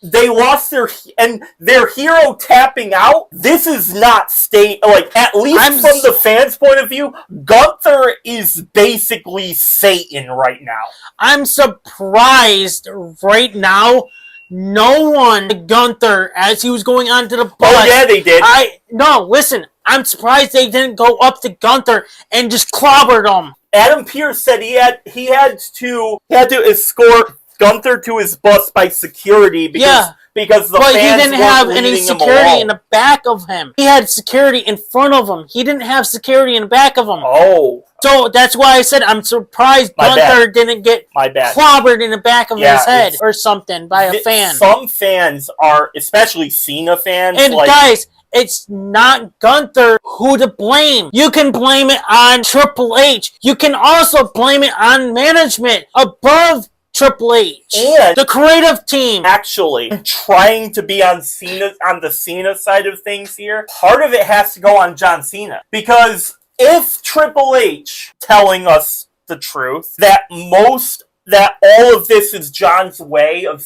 they lost their hero tapping out. This is not at least from the fans' point of view, Gunther is basically Satan right now. I'm surprised right now. No one, Gunther, as he was going onto the bus. Oh, yeah, they did. No, listen, I'm surprised they didn't go up to Gunther and just clobbered him. Adam Pearce said he had to escort Gunther to his bus by security because the fans he didn't have any security in the the back of him. He had security in front of him. He didn't have security in the back of him. Oh. So that's why I said I'm surprised Gunther didn't get clobbered in the back of his head or something by a fan. Some fans are, especially Cena fans. And guys, it's not Gunther who to blame. You can blame it on Triple H. You can also blame it on management above Triple H and the creative team. Actually, trying to be on the Cena side of things here, part of it has to go on John Cena. Because if Triple H telling us the truth, that all of this is John's way of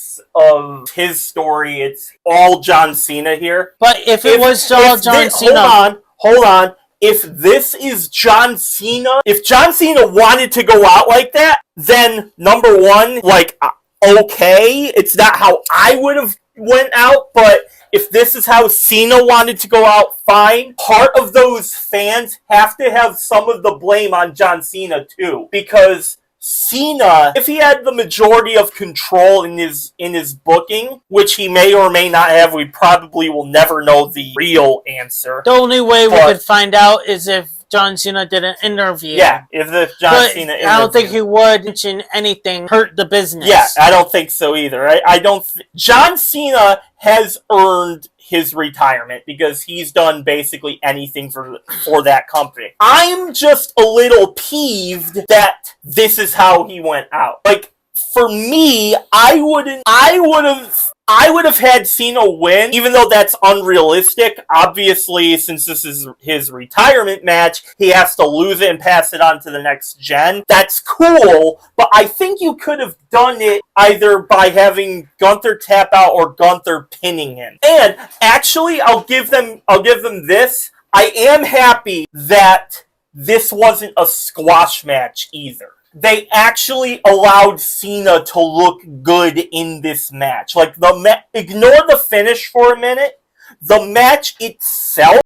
his story, it's all John Cena here. But if it was all John Cena... Hold on. If this is John Cena, if John Cena wanted to go out like that, then number one, okay, it's not how I would have went out, but if this is how Cena wanted to go out, fine. Part of those fans have to have some of the blame on John Cena too, because Cena, if he had the majority of control in his booking, which he may or may not have, we probably will never know the real answer. The only way we could find out is if John Cena did an interview. Yeah, if John Cena interview. I don't think he would mention anything hurt the business. Yeah, I don't think so either. I don't. John Cena has earned his retirement because he's done basically anything for that company. I'm just a little peeved that this is how he went out. For me, I would have had Cena win, even though that's unrealistic. Obviously, since this is his retirement match, he has to lose it and pass it on to the next gen. That's cool, but I think you could have done it either by having Gunther tap out or Gunther pinning him. And actually, I'll give them this. I am happy that this wasn't a squash match either. They actually allowed Cena to look good in this match. Ignore the finish for a minute. The match itself